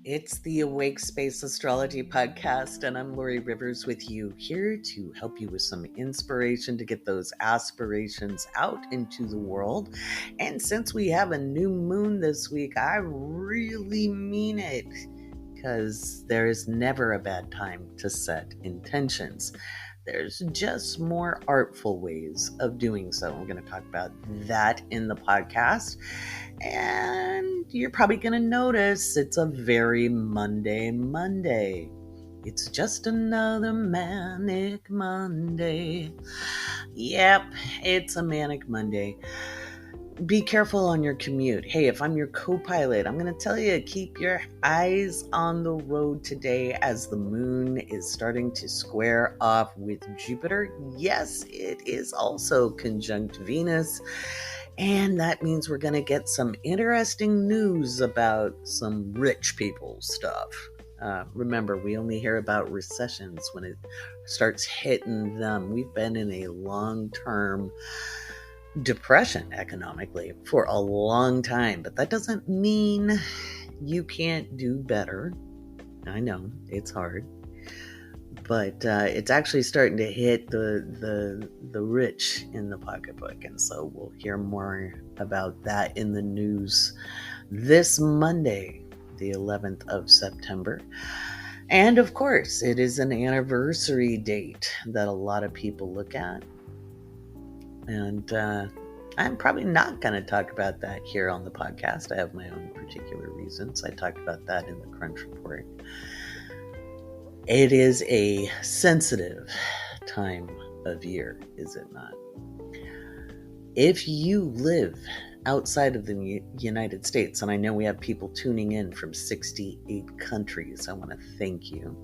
It's the Awake Space Astrology Podcast, and I'm Laurie Rivers with you, here to help you with some inspiration to get those aspirations out into the world. And since we have a new moon this week, I really mean it, because there is never a bad time to set intentions. There's just more artful ways of doing so. We're going to talk about that in the podcast. And you're probably going to notice it's a very Monday. It's just another manic Monday. Yep, it's a manic Monday. Be careful on your commute. Hey, if I'm your co-pilot, I'm going to tell you, keep your eyes on the road today as the moon is starting to square off with Jupiter. Yes, it is also conjunct Venus. And that means we're going to get some interesting news about some rich people stuff. Remember, we only hear about recessions when it starts hitting them. We've been in a long-term depression economically for a long time, but that doesn't mean you can't do better. I know it's hard, but it's actually starting to hit the rich in the pocketbook, and so we'll hear more about that in the news this Monday, the 11th of September. And of course, it is an anniversary date that a lot of people look at. And I'm probably not going to talk about that here on the podcast. I have my own particular reasons. I talked about that in the Crunch Report. It is a sensitive time of year, is it not? If you live outside of the United States, and I know we have people tuning in from 68 countries, I want to thank you.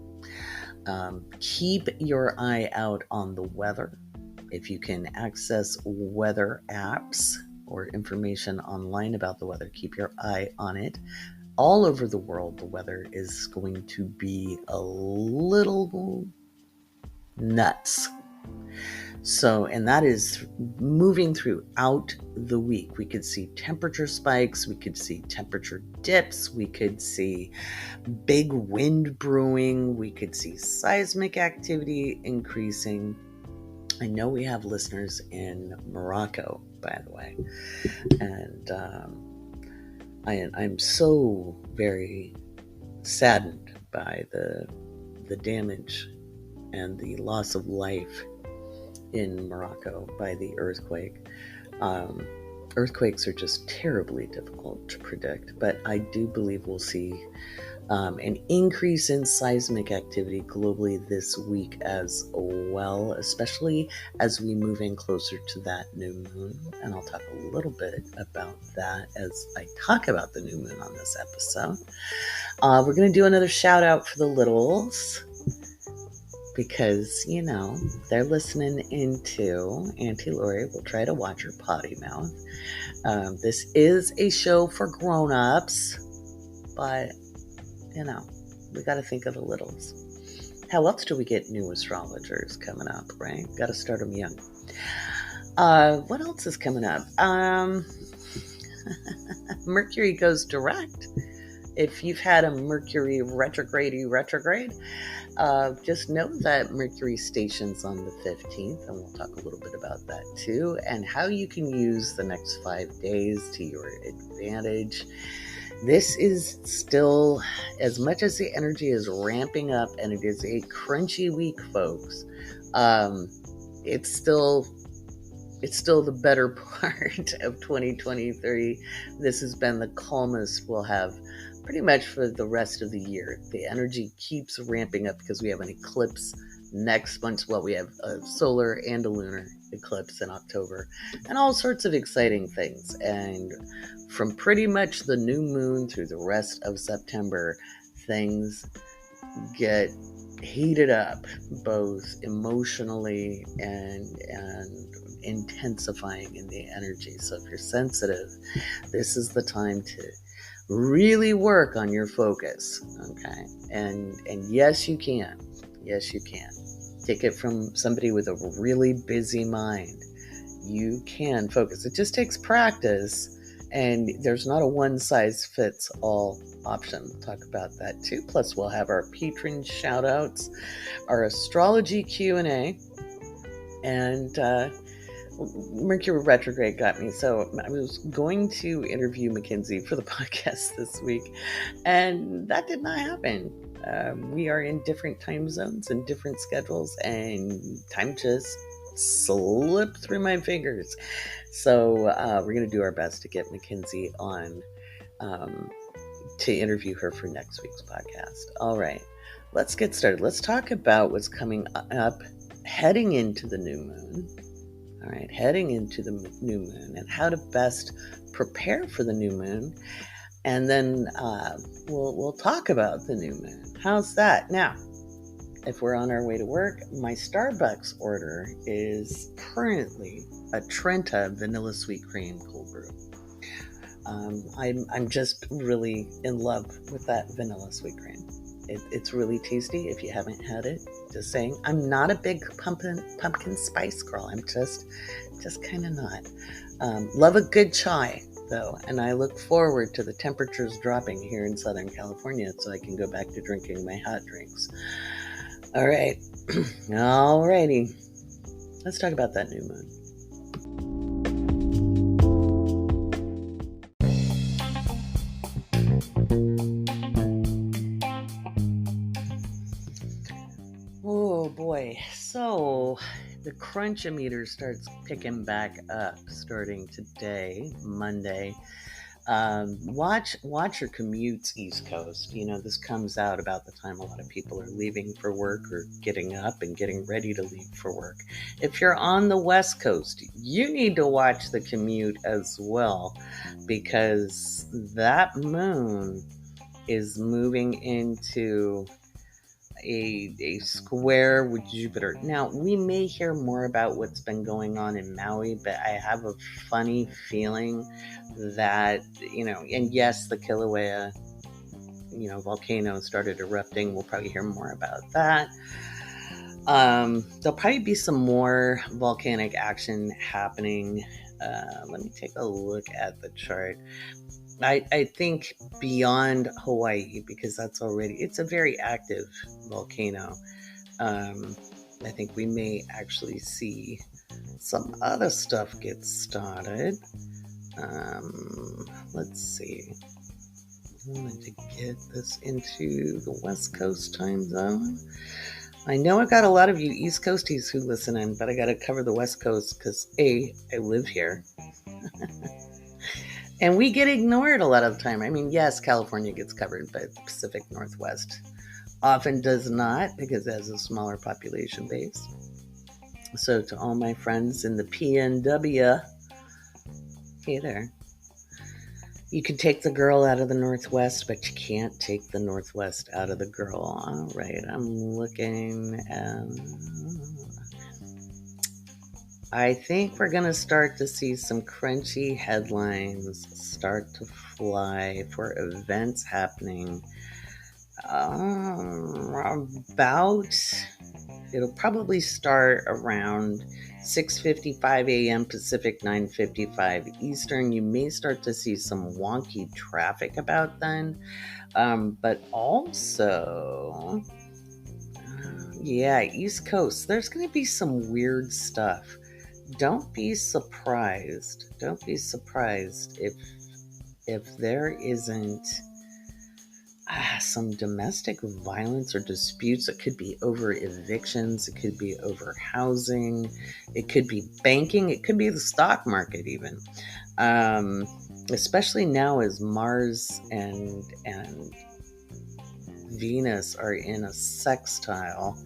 Keep your eye out on the weather. If you can access weather apps or information online about the weather, keep your eye on it. All over the world, the weather is going to be a little nuts. So, and that is moving throughout the week. We could see temperature spikes. We could see temperature dips. We could see big wind brewing. We could see seismic activity increasing. I know we have listeners in Morocco, by the way, and I'm so very saddened by the damage and the loss of life in Morocco by the earthquake. Earthquakes are just terribly difficult to predict, but I do believe we'll see an increase in seismic activity globally this week as well, especially as we move in closer to that new moon. And I'll talk a little bit about that as I talk about the new moon on this episode. We're going to do another shout out for the littles, because, you know, they're listening into Auntie Laurie. We'll try to watch her potty mouth. This is a show for grown-ups, but, you know, we got to think of the littles. How else do we get new astrologers coming up, right? Got to start them young. What else is coming up? Mercury goes direct. If you've had a Mercury retrograde, just know that Mercury stations on the 15th, and we'll talk a little bit about that too, and how you can use the next 5 days to your advantage. This is still, as much as the energy is ramping up, and it is a crunchy week, folks, it's still the better part of 2023. This has been the calmest we'll have pretty much for the rest of the year. The energy keeps ramping up because we have an eclipse next month. Well, we have a solar and a lunar eclipse in October, and all sorts of exciting things. And from pretty much the new moon through the rest of September, things get heated up, both emotionally and intensifying in the energy. So if you're sensitive, this is the time to really work on your focus, okay? And yes, you can. Yes, you can. Take it from somebody with a really busy mind. You can focus. It just takes practice And there's not a one-size-fits-all option. We'll talk about that too. Plus, we'll have our patron shout-outs, our astrology Q&A, and Mercury retrograde got me. So I was going to interview Mackenzie for the podcast this week, and that did not happen. We are in different time zones and different schedules, and time just slipped through my fingers. So we're going to do our best to get Mackenzie on to interview her for next week's podcast. All right, let's get started. Let's talk about what's coming up heading into the new moon. All right, heading into the new moon and how to best prepare for the new moon. And then we'll talk about the new moon. How's that? Now, if we're on our way to work, my Starbucks order is currently a Trenta vanilla sweet cream cold brew. I'm just really in love with that vanilla sweet cream. It's really tasty if you haven't had it. Just saying, I'm not a big pumpkin spice girl. I'm just kind of not. Love a good chai though, and I look forward to the temperatures dropping here in Southern California so I can go back to drinking my hot drinks. All right, alrighty. Let's talk about that new moon. Oh boy, so the crunchometer starts picking back up starting today, Monday. Watch your commutes East Coast. You know, this comes out about the time a lot of people are leaving for work or getting up and getting ready to leave for work. If you're on the West Coast, you need to watch the commute as well, because that moon is moving into a square with Jupiter. Now, we may hear more about what's been going on in Maui, but I have a funny feeling that, and yes, the Kilauea, volcano started erupting. We'll probably hear more about that. There'll probably be some more volcanic action happening. Let me take a look at the chart. I think beyond Hawaii, because it's a very active volcano. I think we may actually see some other stuff get started. Let's see. I wanted to get this into the West Coast time zone. I know I got a lot of you East Coasties who listen in, but I got to cover the West Coast because I live here. And we get ignored a lot of the time. I mean, yes, California gets covered, but the Pacific Northwest often does not because it has a smaller population base. So to all my friends in the PNW, hey there. You can take the girl out of the Northwest, but you can't take the Northwest out of the girl. All right, I'm looking at... I think we're going to start to see some crunchy headlines start to fly for events happening it'll probably start around 6:55 a.m. Pacific, 9:55 Eastern. You may start to see some wonky traffic about then, but also, East Coast, there's going to be some weird stuff. Don't be surprised if there isn't some domestic violence or disputes. It could be over evictions, it could be over housing, it could be banking, it could be the stock market even. Especially now as Mars and Venus are in a sextile.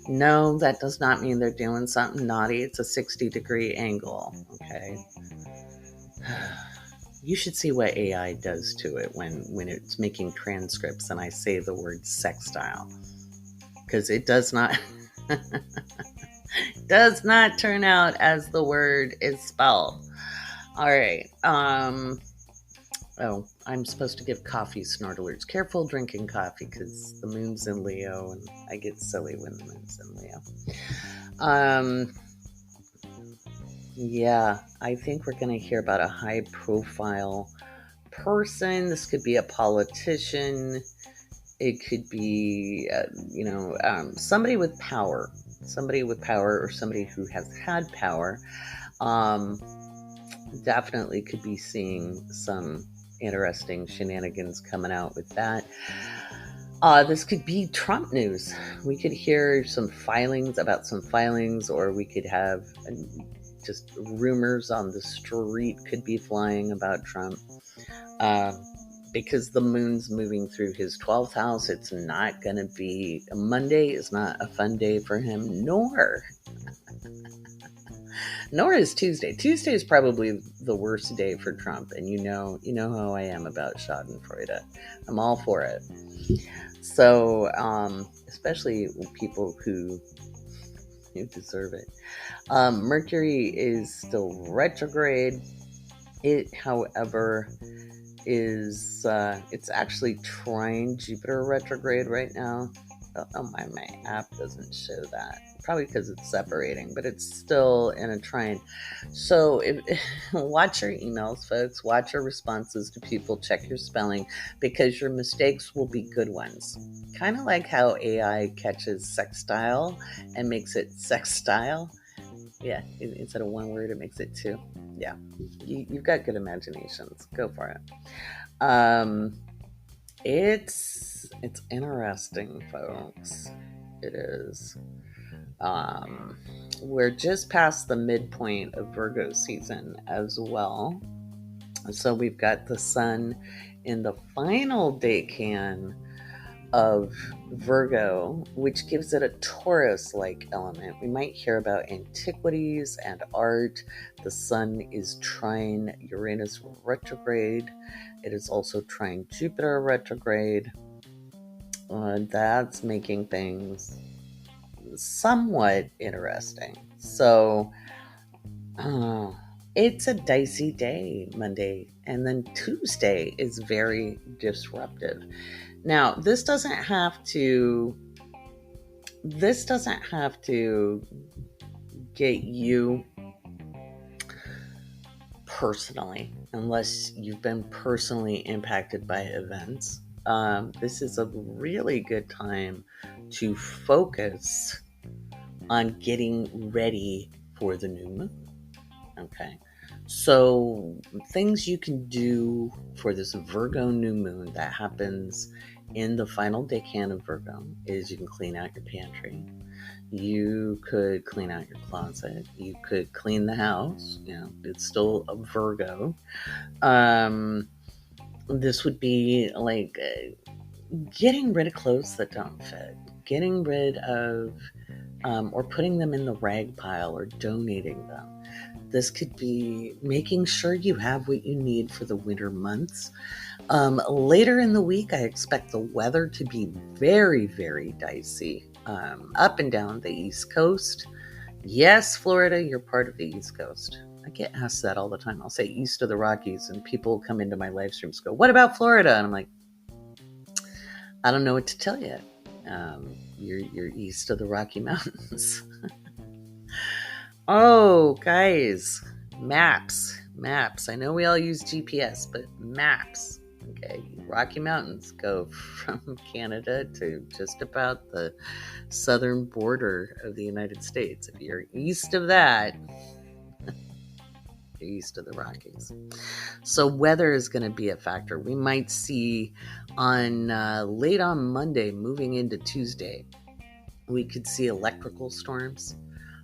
No, that does not mean they're doing something naughty. It's a 60-degree angle, okay? You should see what AI does to it when it's making transcripts and I say the word sextile. Because it does not turn out as the word is spelled. All right. Oh, I'm supposed to give coffee snort alerts. Careful drinking coffee because the moon's in Leo and I get silly when the moon's in Leo. Yeah, I think we're going to hear about a high profile person. This could be a politician. It could be, somebody with power or somebody who has had power. Um, Definitely could be seeing some interesting shenanigans coming out with that. This could be Trump news. We could hear some filings, or we could have just rumors on the street could be flying about Trump. Uh, because the moon's moving through his 12th house, it's not going to be Monday is not a fun day for him, nor is Tuesday. Tuesday is probably the worst day for Trump, and you know how I am about Schadenfreude. I'm all for it. So, especially people who deserve it. Mercury is still retrograde. It, however, is it's actually trine Jupiter retrograde right now. My app doesn't show that, probably because it's separating, but it's still in a trine. So watch your emails, folks. Watch your responses to people. Check your spelling, because your mistakes will be good ones. Kind of like how AI catches sextile and makes it sextile. Yeah, instead of one word, it makes it two. Yeah, you've got good imaginations. Go for it. It's interesting, folks. It is. We're just past the midpoint of Virgo season as well. So we've got the sun in the final decan of Virgo, which gives it a Taurus-like element. We might hear about antiquities and art. The sun is trine Uranus retrograde. It is also trine Jupiter retrograde. That's making things somewhat interesting. So, it's a dicey day, Monday, and then Tuesday is very disruptive. Now, this doesn't have to get you personally, unless you've been personally impacted by events. This is a really good time to focus on getting ready for the new moon. Okay. So things you can do for this Virgo new moon that happens in the final decan of Virgo is you can clean out your pantry. You could clean out your closet. You could clean the house. It's still a Virgo. This would be like getting rid of clothes that don't fit, getting rid of or putting them in the rag pile or donating them. This could be making sure you have what you need for the winter months. Later in the week, I expect the weather to be very, very dicey. Up and down the East Coast. Yes, Florida, you're part of the East Coast. I get asked that all the time. I'll say east of the Rockies, and people come into my live streams and go, "What about Florida?" And I'm like, I don't know what to tell you. You're east of the Rocky Mountains. Oh, guys, maps. I know we all use GPS, but maps. Okay, Rocky Mountains go from Canada to just about the southern border of the United States. If you're east of that, you're east of the Rockies. So weather is going to be a factor. We might see on late on Monday, moving into Tuesday, we could see electrical storms.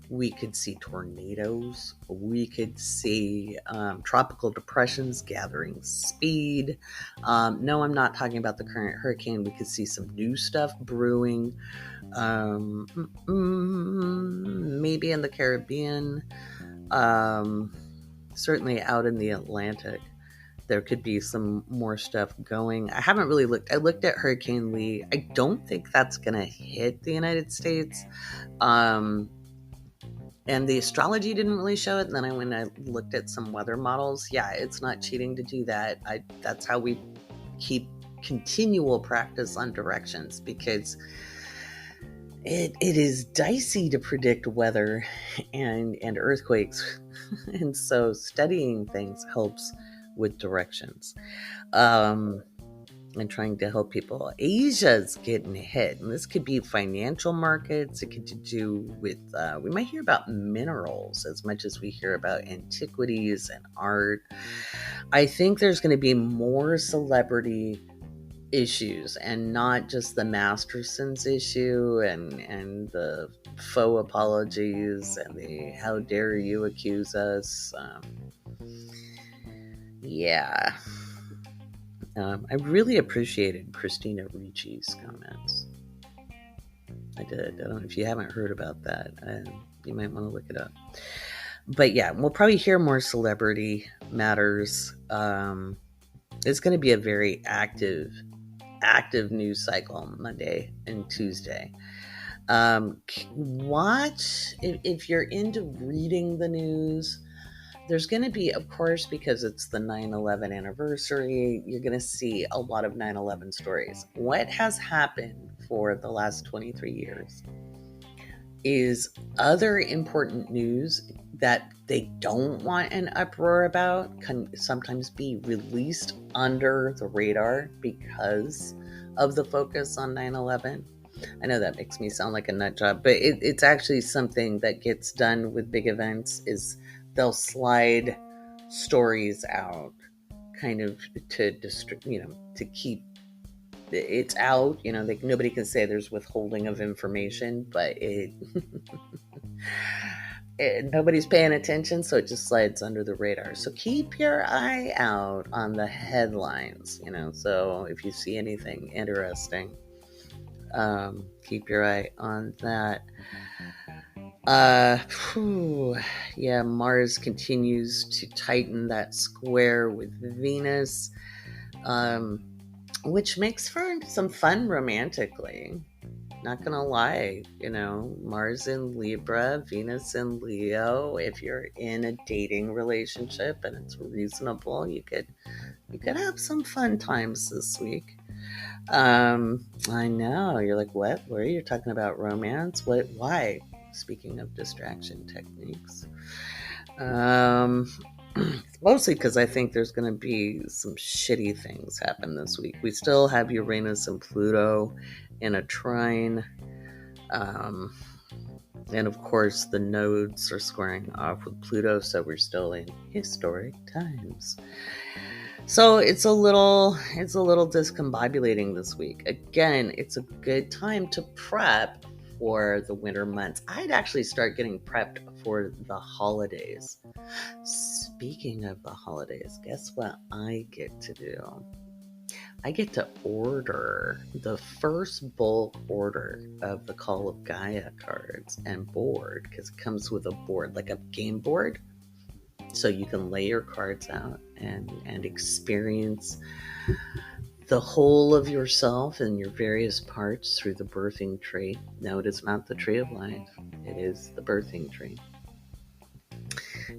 We could see tornadoes. We could see tropical depressions gathering speed. No, I'm not talking about the current hurricane. We could see some new stuff brewing. Maybe in the Caribbean. Certainly out in the Atlantic. There could be some more stuff going. I haven't really looked. I looked at Hurricane Lee. I don't think that's going to hit the United States. And the astrology didn't really show it. And then when I looked at some weather models, yeah, it's not cheating to do that. That's how we keep continual practice on directions, because it is dicey to predict weather and earthquakes And so studying things helps with directions. And trying to help people. Asia's getting hit, and this could be financial markets. It could do with, we might hear about minerals as much as we hear about antiquities and art. I think there's going to be more celebrity issues and not just the Mastersons issue and the faux apologies and the how dare you accuse us. Yeah. I really appreciated Christina Ricci's comments. I did. I don't know if you haven't heard about that. You might want to look it up. But yeah, we'll probably hear more celebrity matters. It's going to be a very active news cycle Monday and Tuesday. Watch, if you're into reading the news, there's going to be, of course, because it's the 9/11 anniversary, you're going to see a lot of 9/11 stories. What has happened for the last 23 years is other important news that they don't want an uproar about can sometimes be released under the radar because of the focus on 9/11. I know that makes me sound like a nut job, but it's actually something that gets done with big events. Is they'll slide stories out kind of to to keep it's out, nobody can say there's withholding of information, but nobody's paying attention, so it just slides under the radar. So keep your eye out on the headlines, so if you see anything interesting, keep your eye on that. Yeah, Mars continues to tighten that square with Venus, which makes for some fun romantically. Not gonna lie, Mars in Libra, Venus in Leo. If you're in a dating relationship and it's reasonable, you could have some fun times this week. I know, you're like, what? Laurie, you're talking about romance? What? Why? Speaking of distraction techniques. Mostly because I think there's going to be some shitty things happen this week. We still have Uranus and Pluto in a trine. And of course, the nodes are squaring off with Pluto, so we're still in historic times. So it's a little discombobulating this week. Again, it's a good time to prep for the winter months. I'd actually start getting prepped for the holidays. Speaking of the holidays, guess what I get to do? I get to order the first bulk order of the Call of Gaia cards and board, because it comes with a board, like a game board. So you can lay your cards out and experience the whole of yourself and your various parts through the birthing tree. No, it is not the tree of life. It is the birthing tree.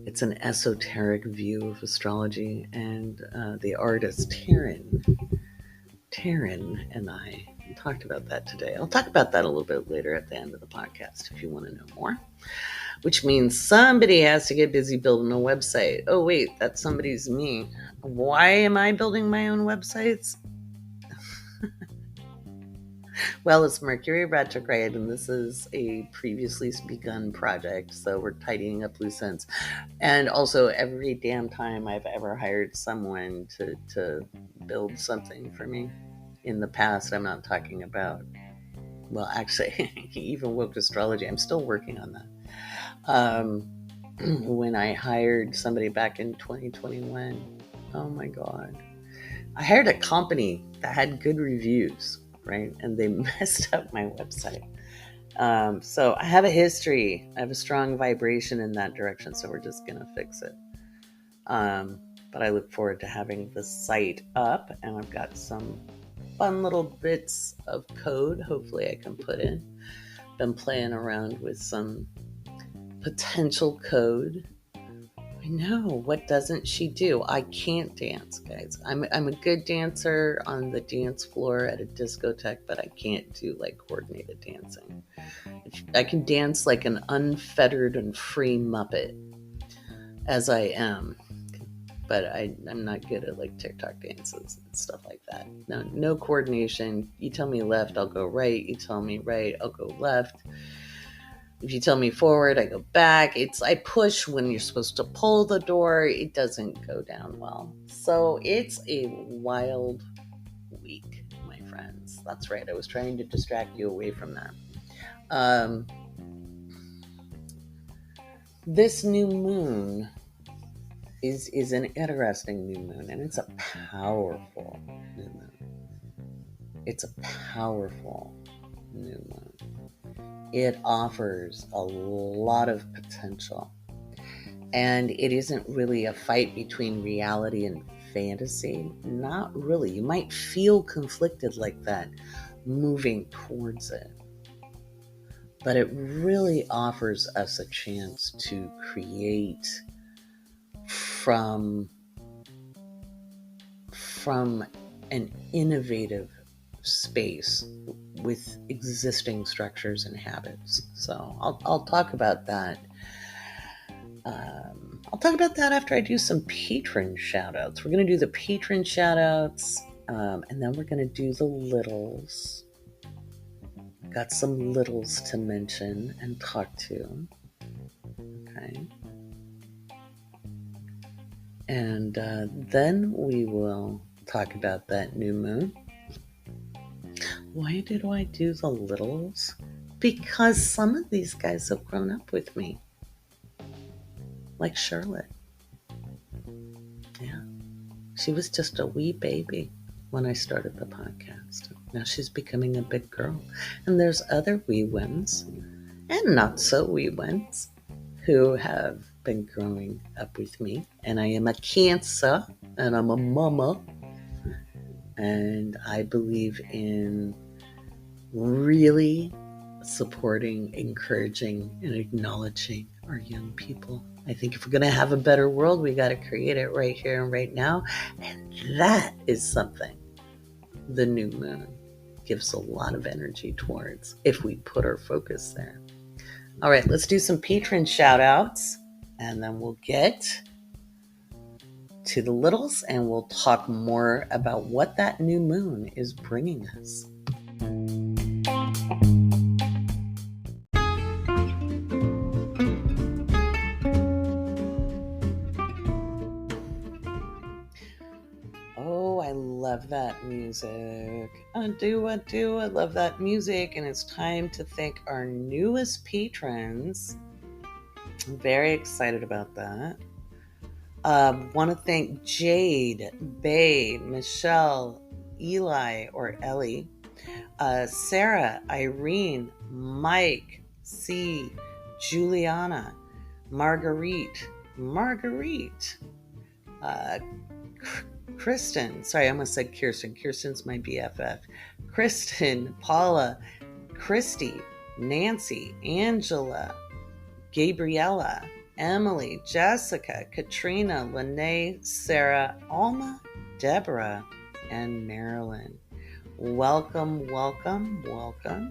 It's an esoteric view of astrology, and the artist Taryn and I talked about that today. I'll talk about that a little bit later at the end of the podcast if you want to know more. Which means somebody has to get busy building a website. Oh, wait, that somebody's me. Why am I building my own websites? Well, it's Mercury retrograde, and this is a previously begun project, so we're tidying up loose ends. And also, every damn time I've ever hired someone to build something for me in the past, I'm not talking about, well, actually, even Woke Astrology, I'm still working on that. When I hired somebody back in 2021, oh my God. I hired a company that had good reviews, right? And they messed up my website. So I have a history. I have a strong vibration in that direction, so we're just going to fix it. But I look forward to having the site up, and I've got some fun little bits of code hopefully I can put in. Been playing around with some potential code. I know, what doesn't she do? I can't dance, guys. I'm a good dancer on the dance floor at a discotheque, but I can't do like coordinated dancing. I can dance like an unfettered and free Muppet. as I am. But I'm not good at like TikTok dances and stuff like that. No coordination. You tell me left, I'll go right. You tell me right, I'll go left. If you tell me forward, I go back. I push when you're supposed to pull the door. It doesn't go down well. So it's a wild week, my friends. That's right. I was trying to distract you away from that. This new moon is an interesting new moon, and it's a powerful new moon. It's a powerful new moon. It offers a lot of potential, and it isn't really a fight between reality and fantasy. Not really. You might feel conflicted like that moving towards it, but it really offers us a chance to create from an innovative space with existing structures and habits. So I'll talk about that. I'll talk about that after I do some patron shoutouts. We're going to do the patron shoutouts, and then we're going to do the littles. Got some littles to mention and talk to. Okay. And then we will talk about that new moon. Why did I do the littles? Because some of these guys have grown up with me. Like Charlotte. Yeah. She was just a wee baby when I started the podcast. Now she's becoming a big girl. And there's other wee ones and not so wee ones who have been growing up with me. And I am a Cancer and I'm a mama. And I believe in really supporting, encouraging, and acknowledging our young people. I think if we're going to have a better world, we got to create it right here and right now. And that is something the new moon gives a lot of energy towards if we put our focus there. All right, let's do some patron shout outs, and then we'll get to the littles and we'll talk more about what that new moon is bringing us. Oh, I love that music. I do. I love that music. And it's time to thank our newest patrons. I'm very excited about that. Want to thank Jade, Bay, Michelle, Eli or Ellie, Sarah, Irene, Mike, C, Juliana, Marguerite, Kristen, sorry, I almost said Kirsten. Kirsten's my BFF. Kristen, Paula, Christy, Nancy, Angela, Gabriella, Emily, Jessica, Katrina, Lene, Sarah, Alma, Deborah, and Marilyn. Welcome.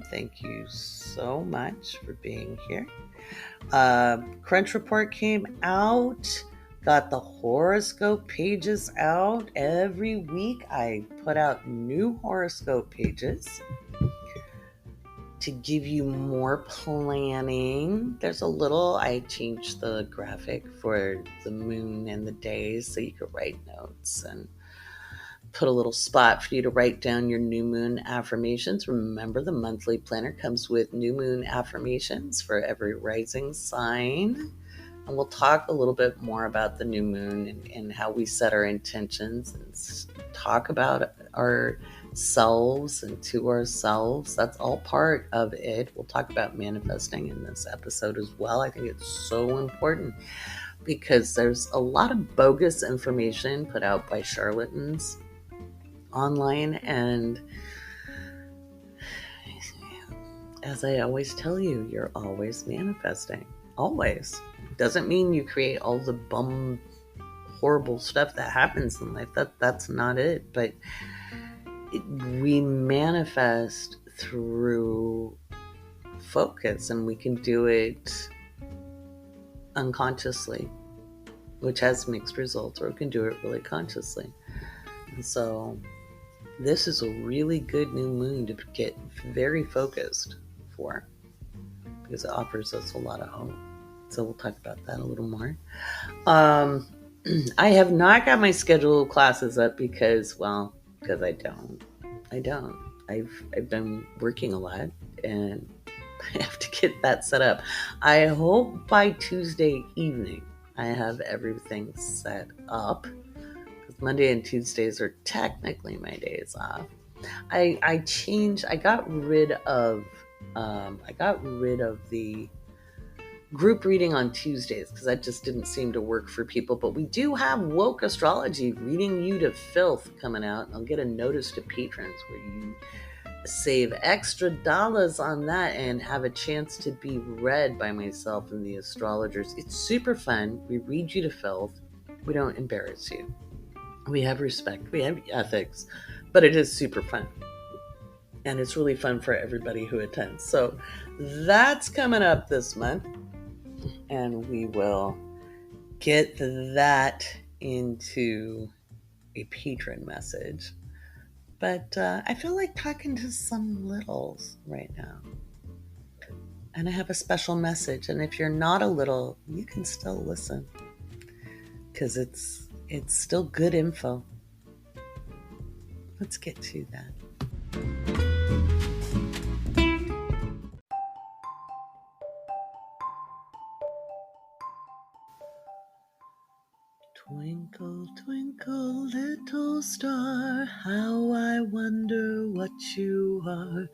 Thank you so much for being here. Crunch Report came out. Got the horoscope pages out. Every week I put out new horoscope pages to give you more planning. I changed the graphic for the moon and the days so you could write notes and put a little spot for you to write down your new moon affirmations. Remember, the monthly planner comes with new moon affirmations for every rising sign. And we'll talk a little bit more about the new moon and how we set our intentions and talk about ourselves and to ourselves. That's all part of it. We'll talk about manifesting in this episode as well. I think it's so important because there's a lot of bogus information put out by charlatans online. And as I always tell you, you're always manifesting. Always. Doesn't mean you create all the horrible stuff that happens in life. That's not it. But we manifest through focus, and we can do it unconsciously. which has mixed results, or we can do it really consciously. And so this is a really good new moon to get very focused for, because it offers us a lot of hope. So we'll talk about that a little more. I have not got my scheduled classes up because I don't. I've been working a lot and I have to get that set up. I hope by Tuesday evening I have everything set up, because Monday and Tuesdays are technically my days off. I got rid of the group reading on Tuesdays because that just didn't seem to work for people. But we do have Woke Astrology reading you to filth coming out, and I'll get a notice to patrons where you save extra dollars on that and have a chance to be read by myself and the astrologers. It's super fun. We read you to filth. We don't embarrass you. We have respect. We have ethics, but it is super fun. And it's really fun for everybody who attends. So that's coming up this month. And we will get that into a patron message. But I feel like talking to some littles right now. And I have a special message. And if you're not a little, you can still listen, because it's still good info. Let's get to that. Twinkle, twinkle, little star, how I wonder what you are.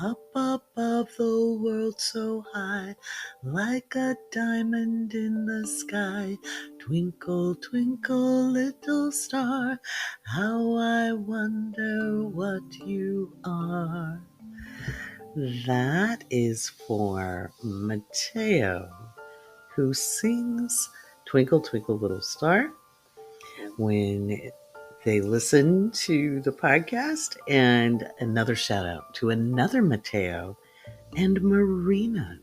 Up above the world so high, like a diamond in the sky. Twinkle, twinkle, little star, how I wonder what you are. That is for Mateo, who sings Twinkle, Twinkle, Little Star when they listen to the podcast. And another shout out to another Mateo and Marina.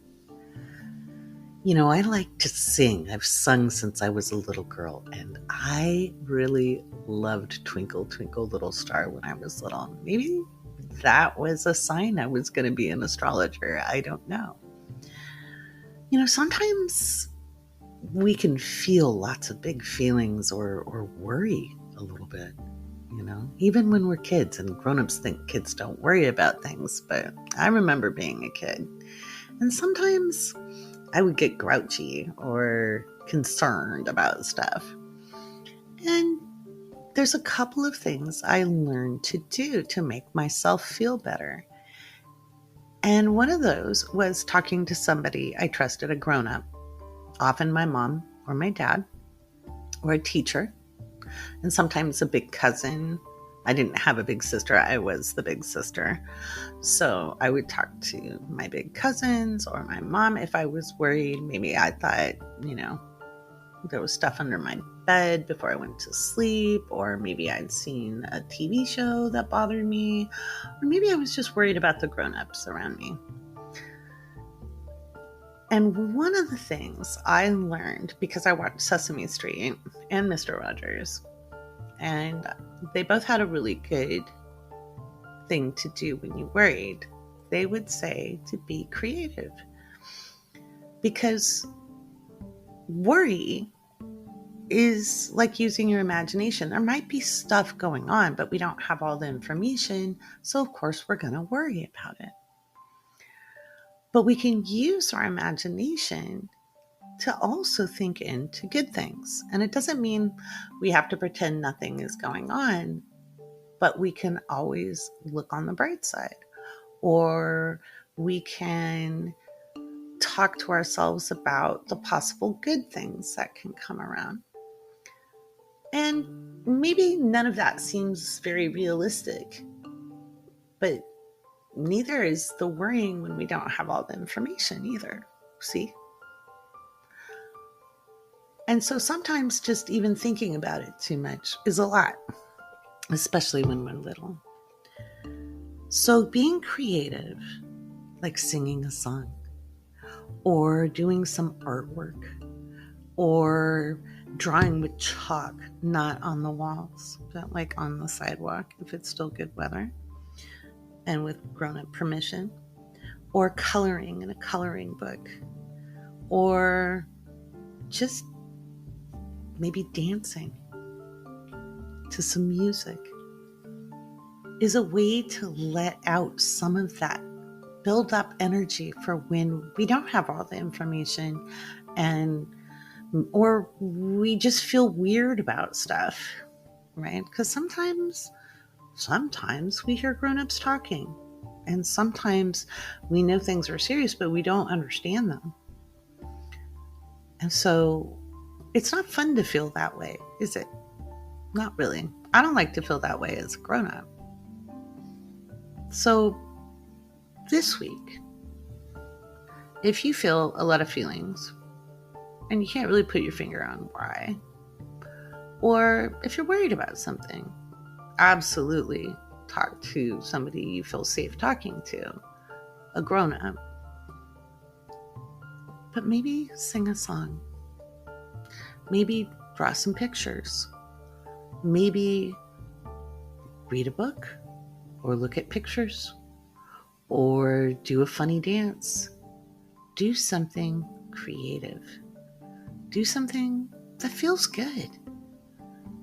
You know, I like to sing. I've sung since I was a little girl, and I really loved Twinkle, Twinkle, Little Star when I was little. Maybe that was a sign I was going to be an astrologer. I don't know. You know, sometimes we can feel lots of big feelings or worry a little bit, you know, even when we're kids, and grown-ups think kids don't worry about things. But I remember being a kid, and sometimes I would get grouchy or concerned about stuff. And there's a couple of things I learned to do to make myself feel better. And one of those was talking to somebody I trusted, a grown-up, often my mom or my dad or a teacher, and sometimes a big cousin. I didn't have a big sister. I was the big sister. So I would talk to my big cousins or my mom if I was worried. Maybe I thought, you know, there was stuff under my bed before I went to sleep, or maybe I'd seen a TV show that bothered me, or maybe I was just worried about the grown-ups around me. And one of the things I learned, because I watched Sesame Street and Mr. Rogers, and they both had a really good thing to do when you worried. They would say to be creative, because worry is like using your imagination. There might be stuff going on, but we don't have all the information. So of course we're going to worry about it. But we can use our imagination to also think into good things. And it doesn't mean we have to pretend nothing is going on, but we can always look on the bright side, or we can talk to ourselves about the possible good things that can come around. And maybe none of that seems very realistic, but neither is the worrying when we don't have all the information either. See? And so sometimes just even thinking about it too much is a lot, especially when we're little. So being creative, like singing a song, or doing some artwork, or drawing with chalk, not on the walls, but like on the sidewalk if it's still good weather and with grown-up permission, or coloring in a coloring book, or just maybe dancing to some music is a way to let out some of that build up energy for when we don't have all the information or we just feel weird about stuff, right? Because sometimes we hear grown-ups talking, and sometimes we know things are serious, but we don't understand them. And so it's not fun to feel that way, is it? Not really. I don't like to feel that way as a grown-up. So this week, if you feel a lot of feelings and you can't really put your finger on why, or if you're worried about something, absolutely talk to somebody you feel safe talking to, a grown-up. But maybe sing a song. Maybe draw some pictures. Maybe read a book or look at pictures or do a funny dance. Do something creative. Do something that feels good,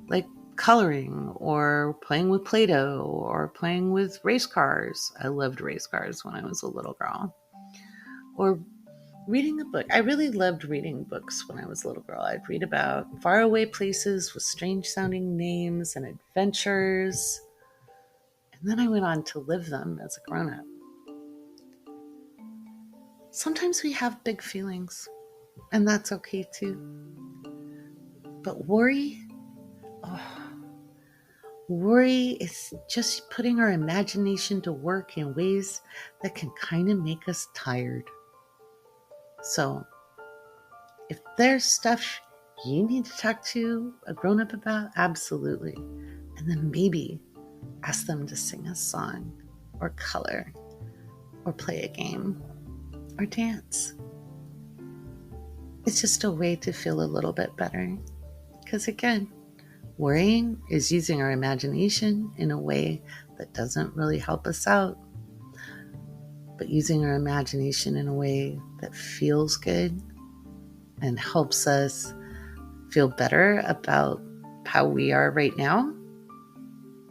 like coloring or playing with Play-Doh or playing with race cars. I loved race cars when I was a little girl. Or reading a book. I really loved reading books when I was a little girl. I'd read about faraway places with strange sounding names and adventures. And then I went on to live them as a grown-up. Sometimes we have big feelings, and that's okay too. But worry is just putting our imagination to work in ways that can kind of make us tired. So if there's stuff you need to talk to a grown-up about, absolutely. And then maybe ask them to sing a song or color or play a game or dance. It's just a way to feel a little bit better. Because again, worrying is using our imagination in a way that doesn't really help us out, but using our imagination in a way that feels good and helps us feel better about how we are right now.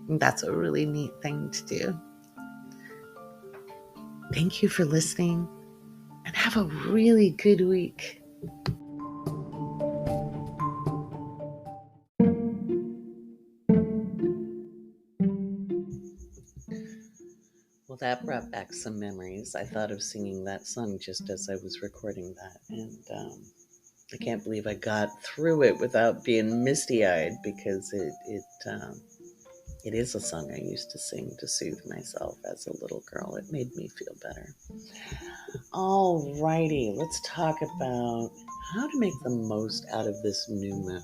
That's a really neat thing to do. Thank you for listening and have a really good week. Well, that brought back some memories. I thought of singing that song just as I was recording that. And I can't believe I got through it without being misty-eyed, because it is a song I used to sing to soothe myself as a little girl. It made me feel better. Alrighty, let's talk about how to make the most out of this new moon.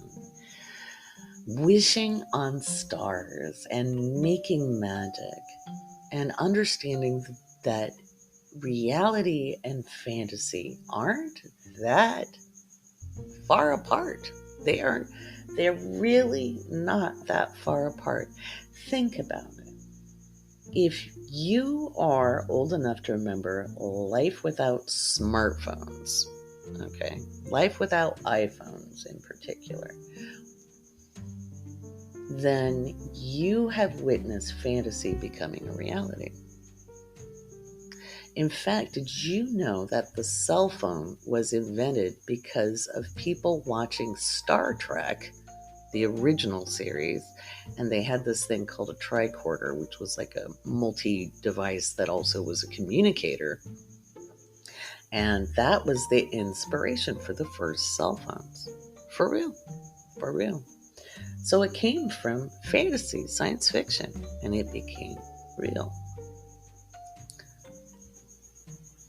Wishing on stars and making magic and understanding that reality and fantasy aren't that far apart. They're really not that far apart. Think about it. If you are old enough to remember life without smartphones, okay, life without iPhones in particular, then you have witnessed fantasy becoming a reality. In fact, did you know that the cell phone was invented because of people watching Star Trek, the original series, and they had this thing called a tricorder, which was like a multi-device that also was a communicator. And that was the inspiration for the first cell phones. For real. So it came from fantasy, science fiction, and it became real.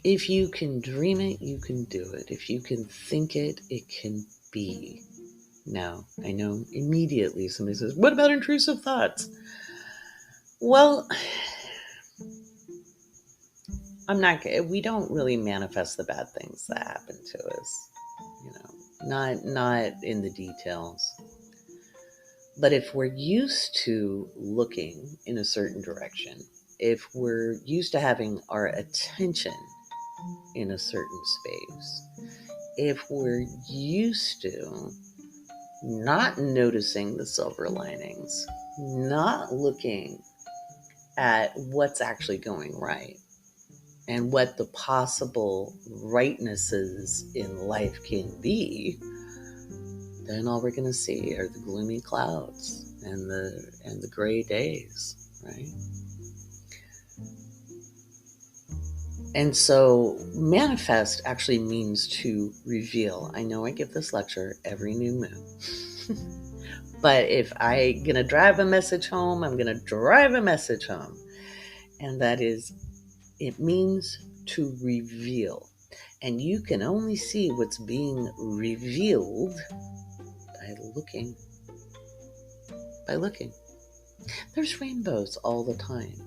If you can dream it, you can do it. If you can think it, it can be. Now, I know immediately somebody says, what about intrusive thoughts? Well, we don't really manifest the bad things that happen to us. not in the details. But if we're used to looking in a certain direction, if we're used to having our attention in a certain space, if we're used to not noticing the silver linings, not looking at what's actually going right and what the possible rightnesses in life can be, then all we're going to see are the gloomy clouds and the gray days, right? And so manifest actually means to reveal. I know I give this lecture every new moon. But if I'm going to drive a message home, I'm going to drive a message home. And that is, it means to reveal. And you can only see what's being revealed by looking. By looking. There's rainbows all the time.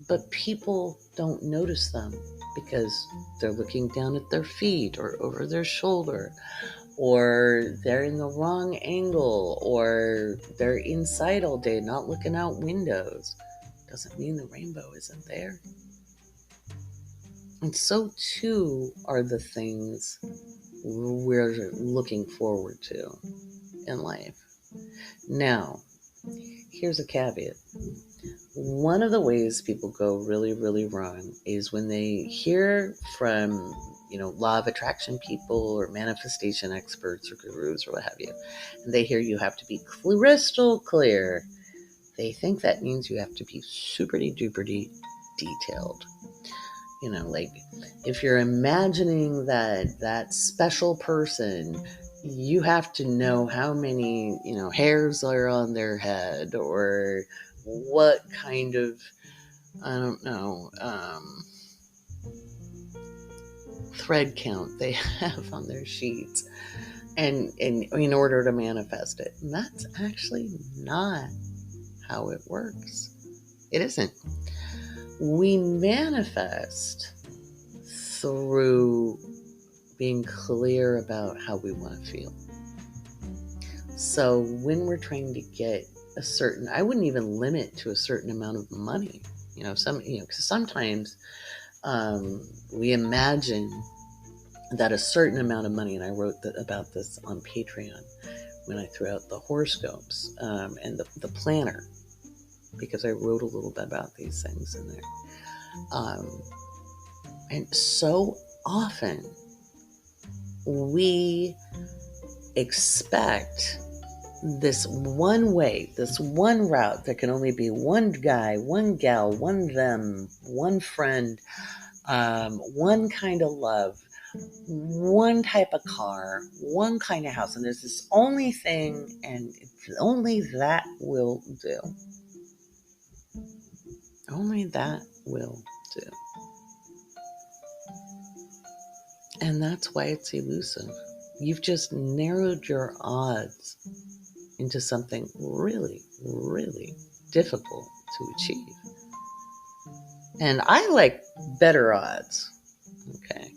But people don't notice them because they're looking down at their feet or over their shoulder, or they're in the wrong angle, or they're inside all day not looking out windows. Doesn't mean the rainbow isn't there. And so too are the things we're looking forward to in life. Now, here's a caveat. One of the ways people go really, really wrong is when they hear from, law of attraction people or manifestation experts or gurus or what have you, and they hear you have to be crystal clear. They think that means you have to be super-duper detailed. Like if you're imagining that special person, you have to know how many, hairs are on their head, or what kind of, thread count they have on their sheets, and in order to manifest it. And that's actually not how it works. It isn't. We manifest through being clear about how we want to feel. So when we're trying to get a certain, I wouldn't even limit to a certain amount of money. Because sometimes we imagine that a certain amount of money, and I wrote about this on Patreon when I threw out the horoscopes and the planner, because I wrote a little bit about these things in there. And so often we expect this one way, this one route that can only be one guy, one gal, one them, one friend, one kind of love, one type of car, one kind of house. And there's this only thing, and only that will do. Only that will do. And that's why it's elusive. You've just narrowed your odds into something really, really difficult to achieve. And I like better odds. Okay.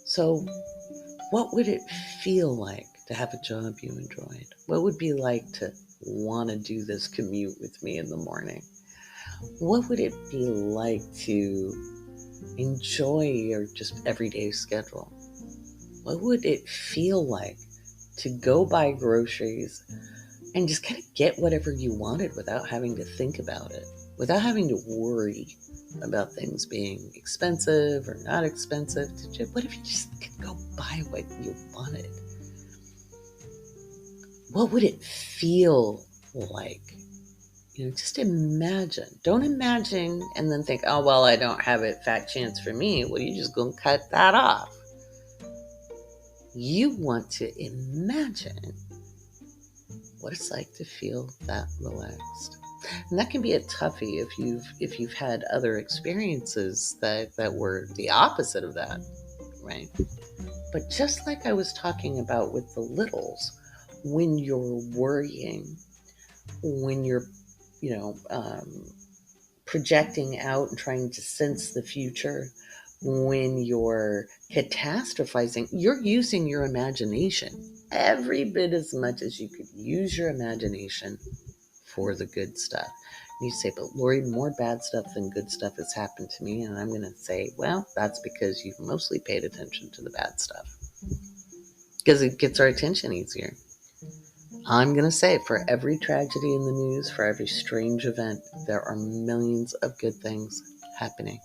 So what would it feel like to have a job you enjoyed? What would it be like to want to do this commute with me in the morning? What would it be like to enjoy your just everyday schedule? What would it feel like to go buy groceries and just kind of get whatever you wanted without having to think about it, without having to worry about things being expensive or not expensive? What if you just could go buy what you wanted? What would it feel like? Just imagine. Don't imagine and then think, oh, well, I don't have it, fat chance for me. Well, you're just going to cut that off. You want to imagine what it's like to feel that relaxed. And that can be a toughie if you've had other experiences that were the opposite of that, right? But just like I was talking about with the littles, when you're worrying, when you're projecting out and trying to sense the future, When you're catastrophizing, you're using your imagination every bit as much as you could use your imagination for the good stuff. And you say, but Laurie, more bad stuff than good stuff has happened to me. And I'm going to say, well, that's because you've mostly paid attention to the bad stuff. Because it gets our attention easier. I'm going to say, for every tragedy in the news, for every strange event, there are millions of good things happening.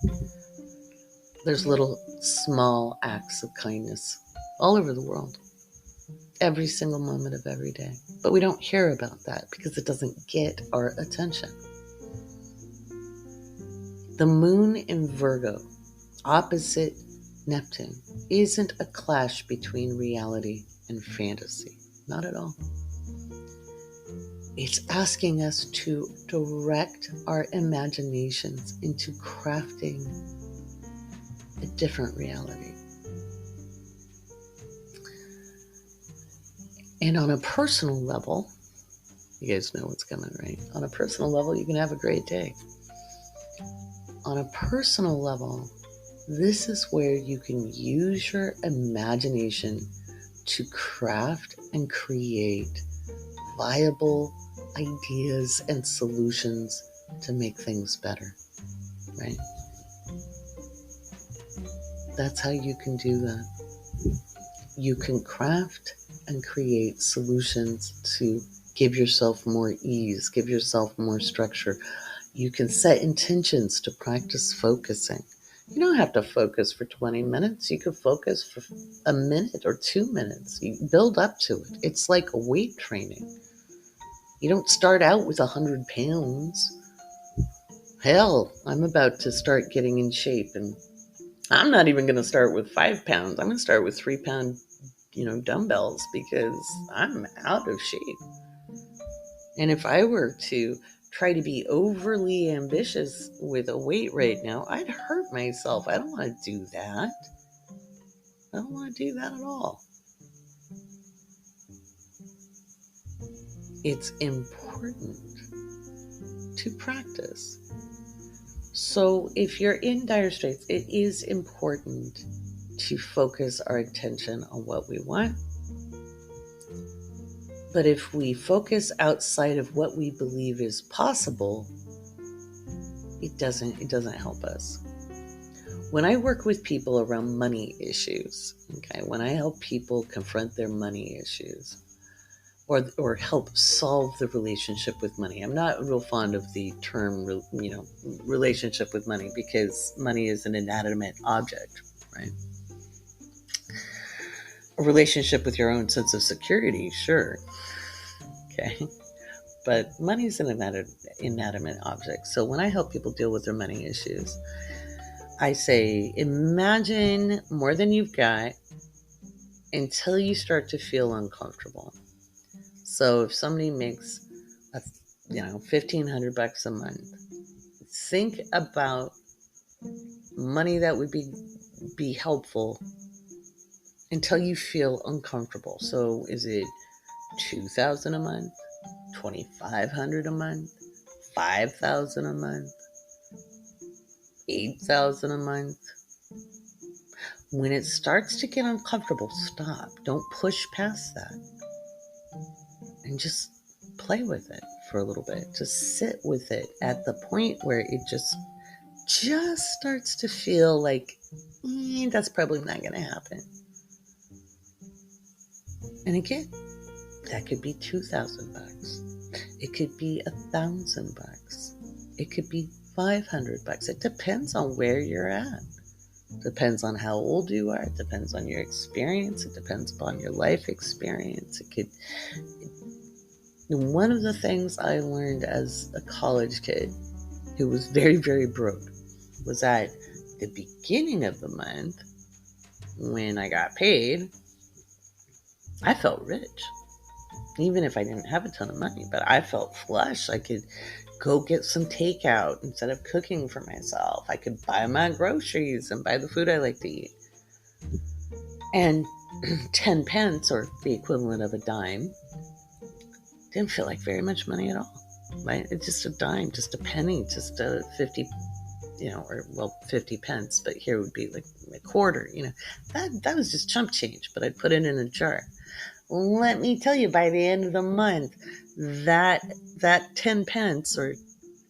There's little small acts of kindness all over the world, every single moment of every day. But we don't hear about that because it doesn't get our attention. The moon in Virgo, opposite Neptune, isn't a clash between reality and fantasy. Not at all. It's asking us to direct our imaginations into crafting a different reality. And on a personal level, you guys know what's coming, right? On a personal level, you can have a great day. On a personal level, this is where you can use your imagination to craft and create viable ideas and solutions to make things better, right? That's how you can do that. You can craft and create solutions to give yourself more ease, give yourself more structure. You can set intentions to practice focusing. You don't have to focus for 20 minutes. You could focus for a minute or 2 minutes. You build up to it. It's like a weight training. You don't start out with 100 pounds. Hell, I'm about to start getting in shape, and I'm not even going to start with 5 pounds. I'm going to start with 3-pound, dumbbells, because I'm out of shape. And if I were to try to be overly ambitious with a weight right now, I'd hurt myself. I don't want to do that. I don't want to do that at all. It's important to practice. So if you're in dire straits, it is important to focus our attention on what we want. But if we focus outside of what we believe is possible, it doesn't help us. When I work with people around money issues, when I help people confront their money issues, or help solve the relationship with money. I'm not real fond of the term, relationship with money, because money is an inanimate object, right? A relationship with your own sense of security, sure. Okay. But money is an inanimate object. So when I help people deal with their money issues, I say, imagine more than you've got until you start to feel uncomfortable. So if somebody makes, $1,500 a month, think about money that would be helpful until you feel uncomfortable. So is it $2,000 a month, $2,500 a month, $5,000 a month, $8,000 a month? When it starts to get uncomfortable, stop. Don't push past that. And just play with it for a little bit. Just sit with it at the point where it just starts to feel like, that's probably not going to happen. And again, that could be $2,000. It could be $1,000. It could be $500. It depends on where you're at. Depends on how old you are. It depends on your experience. It depends upon your life experience. One of the things I learned as a college kid who was very, very broke was at the beginning of the month, when I got paid, I felt rich. Even if I didn't have a ton of money, but I felt flush. I could go get some takeout instead of cooking for myself. I could buy my groceries and buy the food I like to eat. And 10 pence, or the equivalent of a dime, didn't feel like very much money at all, right? It's just a dime, just a penny, just a 50 or 50 pence, but here would be like a quarter, that was just chump change, but I'd put it in a jar. Let me tell you, by the end of the month, that 10 pence or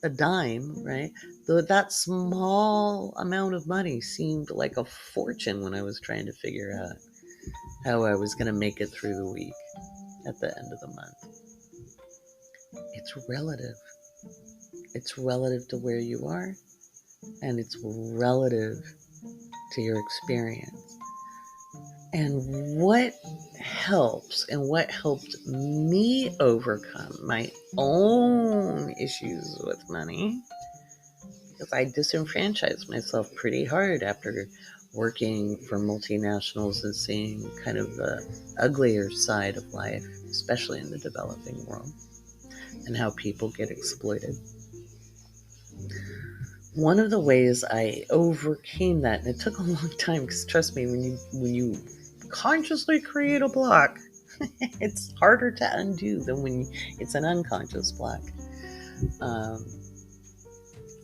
a dime, right? That small amount of money seemed like a fortune when I was trying to figure out how I was going to make it through the week at the end of the month. It's relative. It's relative to where you are, and it's relative to your experience. And what helps and what helped me overcome my own issues with money, because I disenfranchised myself pretty hard after working for multinationals and seeing kind of the uglier side of life, especially in the developing world, and how people get exploited. One of the ways I overcame that, and it took a long time, because trust me, when you consciously create a block, it's harder to undo than when it's an unconscious block.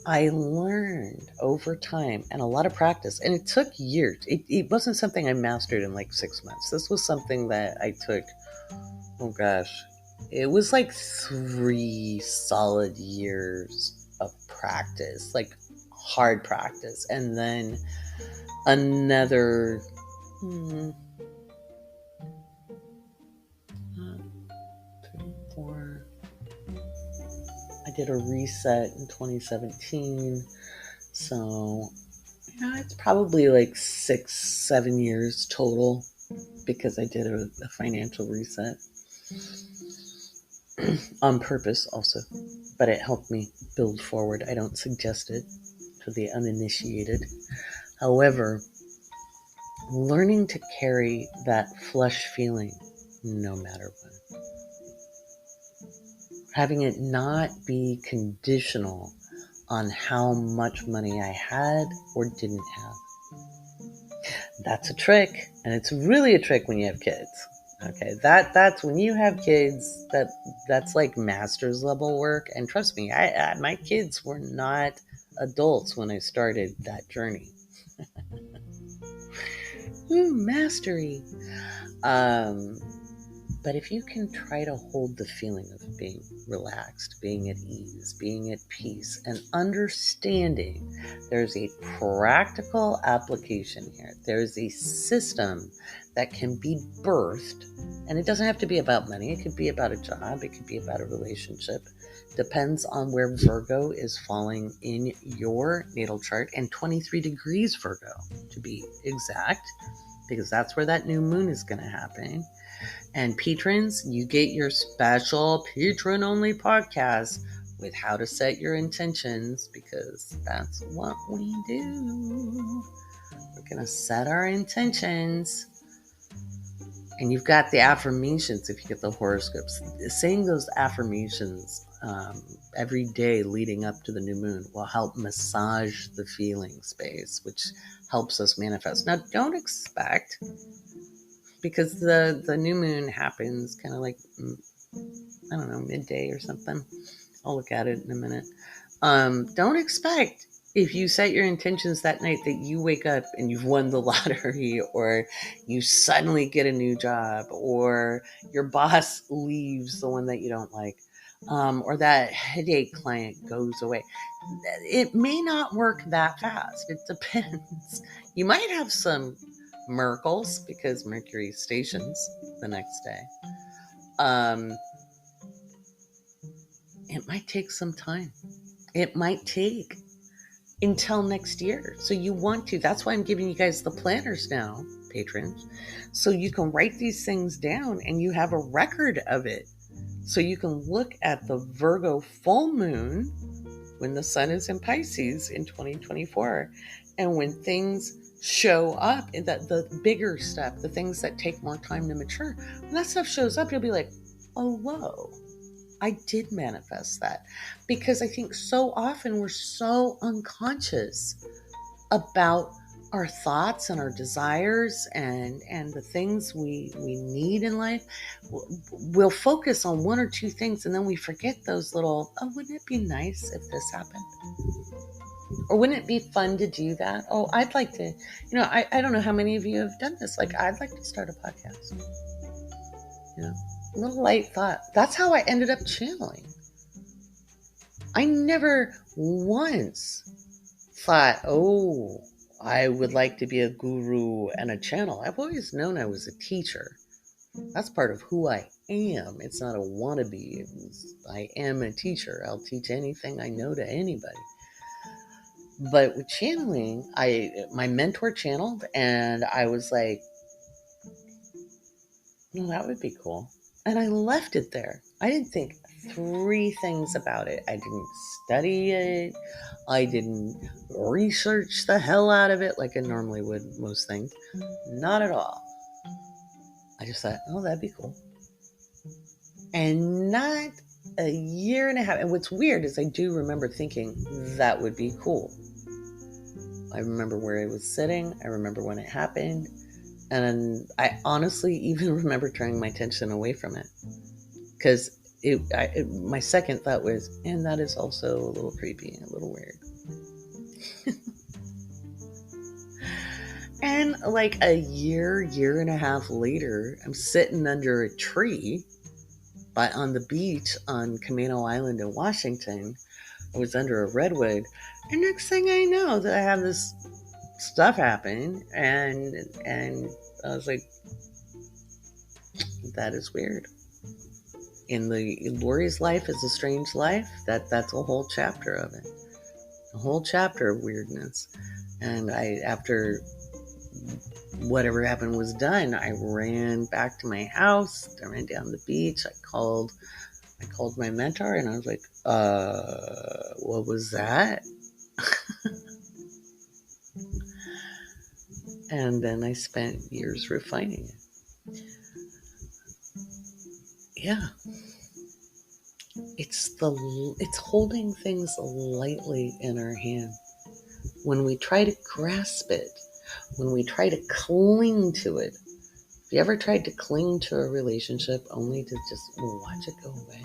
I learned over time and a lot of practice, and it took years. It wasn't something I mastered in like 6 months. This was something that I took, it was like 3 solid years of practice, like hard practice, and then another 3, 4. I did a reset in 2017, so it's probably like 6, 7 years total, because I did a financial reset on purpose also, but it helped me build forward. I don't suggest it to the uninitiated. However, learning to carry that flush feeling no matter what, having it not be conditional on how much money I had or didn't have. That's a trick, and it's really a trick when you have kids. Okay, that's when you have kids, that's like master's level work. And trust me, I my kids were not adults when I started that journey. Ooh, mastery. But if you can try to hold the feeling of being relaxed, being at ease, being at peace, and understanding there's a practical application here. There's a system that can be birthed, and it doesn't have to be about money. It could be about a job. It could be about a relationship. Depends on where Virgo is falling in your natal chart, and 23 degrees Virgo to be exact, because that's where that new moon is going to happen. And patrons, you get your special patron-only podcast with how to set your intentions, because that's what we do. We're going to set our intentions. And you've got the affirmations if you get the horoscopes. Saying those affirmations every day leading up to the new moon will help massage the feeling space, which helps us manifest. Now, don't expect, because the new moon happens kind of like, I don't know, midday or something. I'll look at it in a minute. Don't expect, if you set your intentions that night, that you wake up and you've won the lottery, or you suddenly get a new job, or your boss leaves, the one that you don't like, or that headache client goes away. It may not work that fast. It depends. You might have some miracles, because Mercury stations the next day. It might take some time. It might take until next year. So you want to, that's why I'm giving you guys the planners now, patrons, so you can write these things down and you have a record of it. So you can look at the Virgo full moon when the sun is in Pisces in 2024, and when things show up, and the bigger stuff, the things that take more time to mature, when that stuff shows up, you'll be like, oh, whoa, I did manifest that. Because I think so often we're so unconscious about our thoughts and our desires and the things we need in life. We'll focus on 1 or 2 things, and then we forget those little, oh, wouldn't it be nice if this happened? Or wouldn't it be fun to do that? Oh, I'd like to, I don't know how many of you have done this. Like, I'd like to start a podcast. A little light thought. That's how I ended up channeling. I never once thought, oh, I would like to be a guru and a channel. I've always known I was a teacher. That's part of who I am. It's not a wannabe. I am a teacher. I'll teach anything I know to anybody. But with channeling, my mentor channeled, and I was like, well, that would be cool. And I left it there. I didn't think 3 things about it. I didn't study it. I didn't research the hell out of it like I normally would most things. Not at all. I just thought, oh, that'd be cool. And not a year and a half. And what's weird is I do remember thinking that would be cool. I remember where I was sitting. I remember when it happened. And I honestly even remember turning my attention away from it. Because my second thought was, and that is also a little creepy, a little weird. And like a year and a half later, I'm sitting under a tree on the beach on Camino Island in Washington. I was under a redwood. And next thing I know, that I have this stuff happen. And I was like, that is weird. In Laurie's life is a strange life. That's a whole chapter of it. A whole chapter of weirdness. And after whatever happened was done, I ran back to my house. I ran down the beach. I called my mentor, and I was like, what was that? And then I spent years refining it. Yeah. It's holding things lightly in our hand. When we try to grasp it, when we try to cling to it. Have you ever tried to cling to a relationship only to just watch it go away?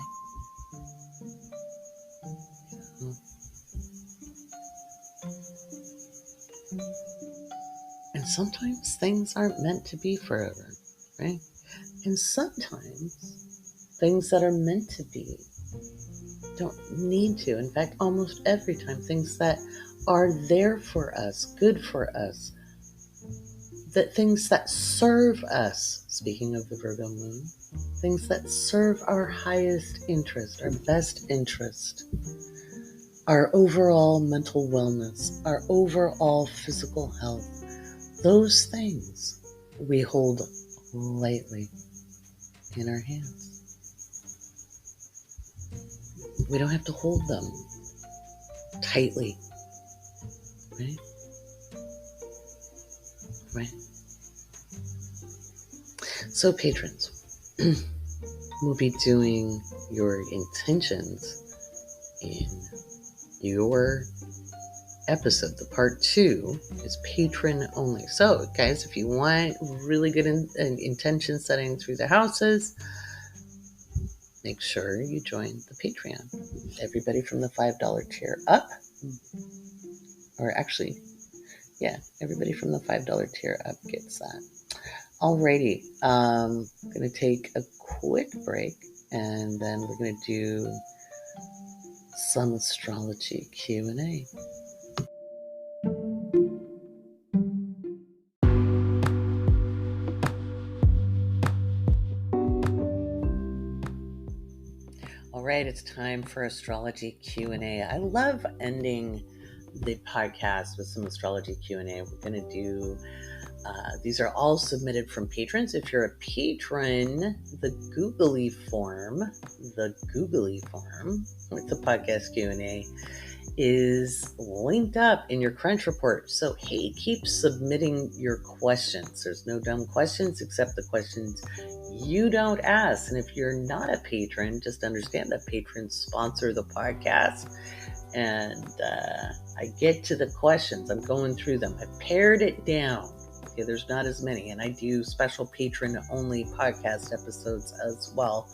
And sometimes things aren't meant to be forever, right? And sometimes things that are meant to be don't need to. In fact, almost every time, things that are there for us, good for us, that things that serve us, speaking of the Virgo moon, things that serve our highest interest, our best interest, our overall mental wellness, our overall physical health, those things we hold lightly in our hands. We don't have to hold them tightly, right? Right? So patrons, we'll be doing your intentions in your episode. The part 2 is patron only. So guys, if you want really good intention setting through the houses, make sure you join the Patreon. Everybody from the $5 tier up, or actually, yeah, everybody from the $5 tier up gets that. Alrighty, I'm going to take a quick break, and then we're going to do some astrology Q&A. All right, it's time for astrology Q&A. I love ending the podcast with some astrology Q&A. We're going to do, these are all submitted from patrons. If you're a patron, the googly form with the podcast Q&A is linked up in your Crunch report. So, hey, keep submitting your questions. There's no dumb questions except the questions you don't ask. And if you're not a patron, just understand that patrons sponsor the podcast. And I get to the questions. I'm going through them. I pared it down. Okay, there's not as many. And I do special patron-only podcast episodes as well,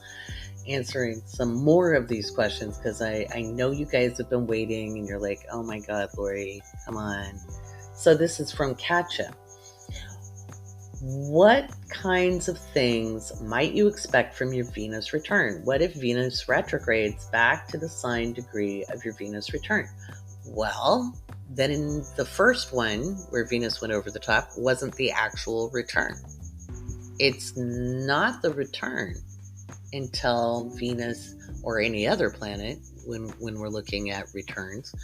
answering some more of these questions, because I know you guys have been waiting and you're like, oh my God, Laurie, come on. So this is from Katja. What kinds of things might you expect from your Venus return? What if Venus retrogrades back to the sign degree of your Venus return? Well, then in the first one, where Venus went over the top, wasn't the actual return. It's not the return until Venus or any other planet, when we're looking at returns,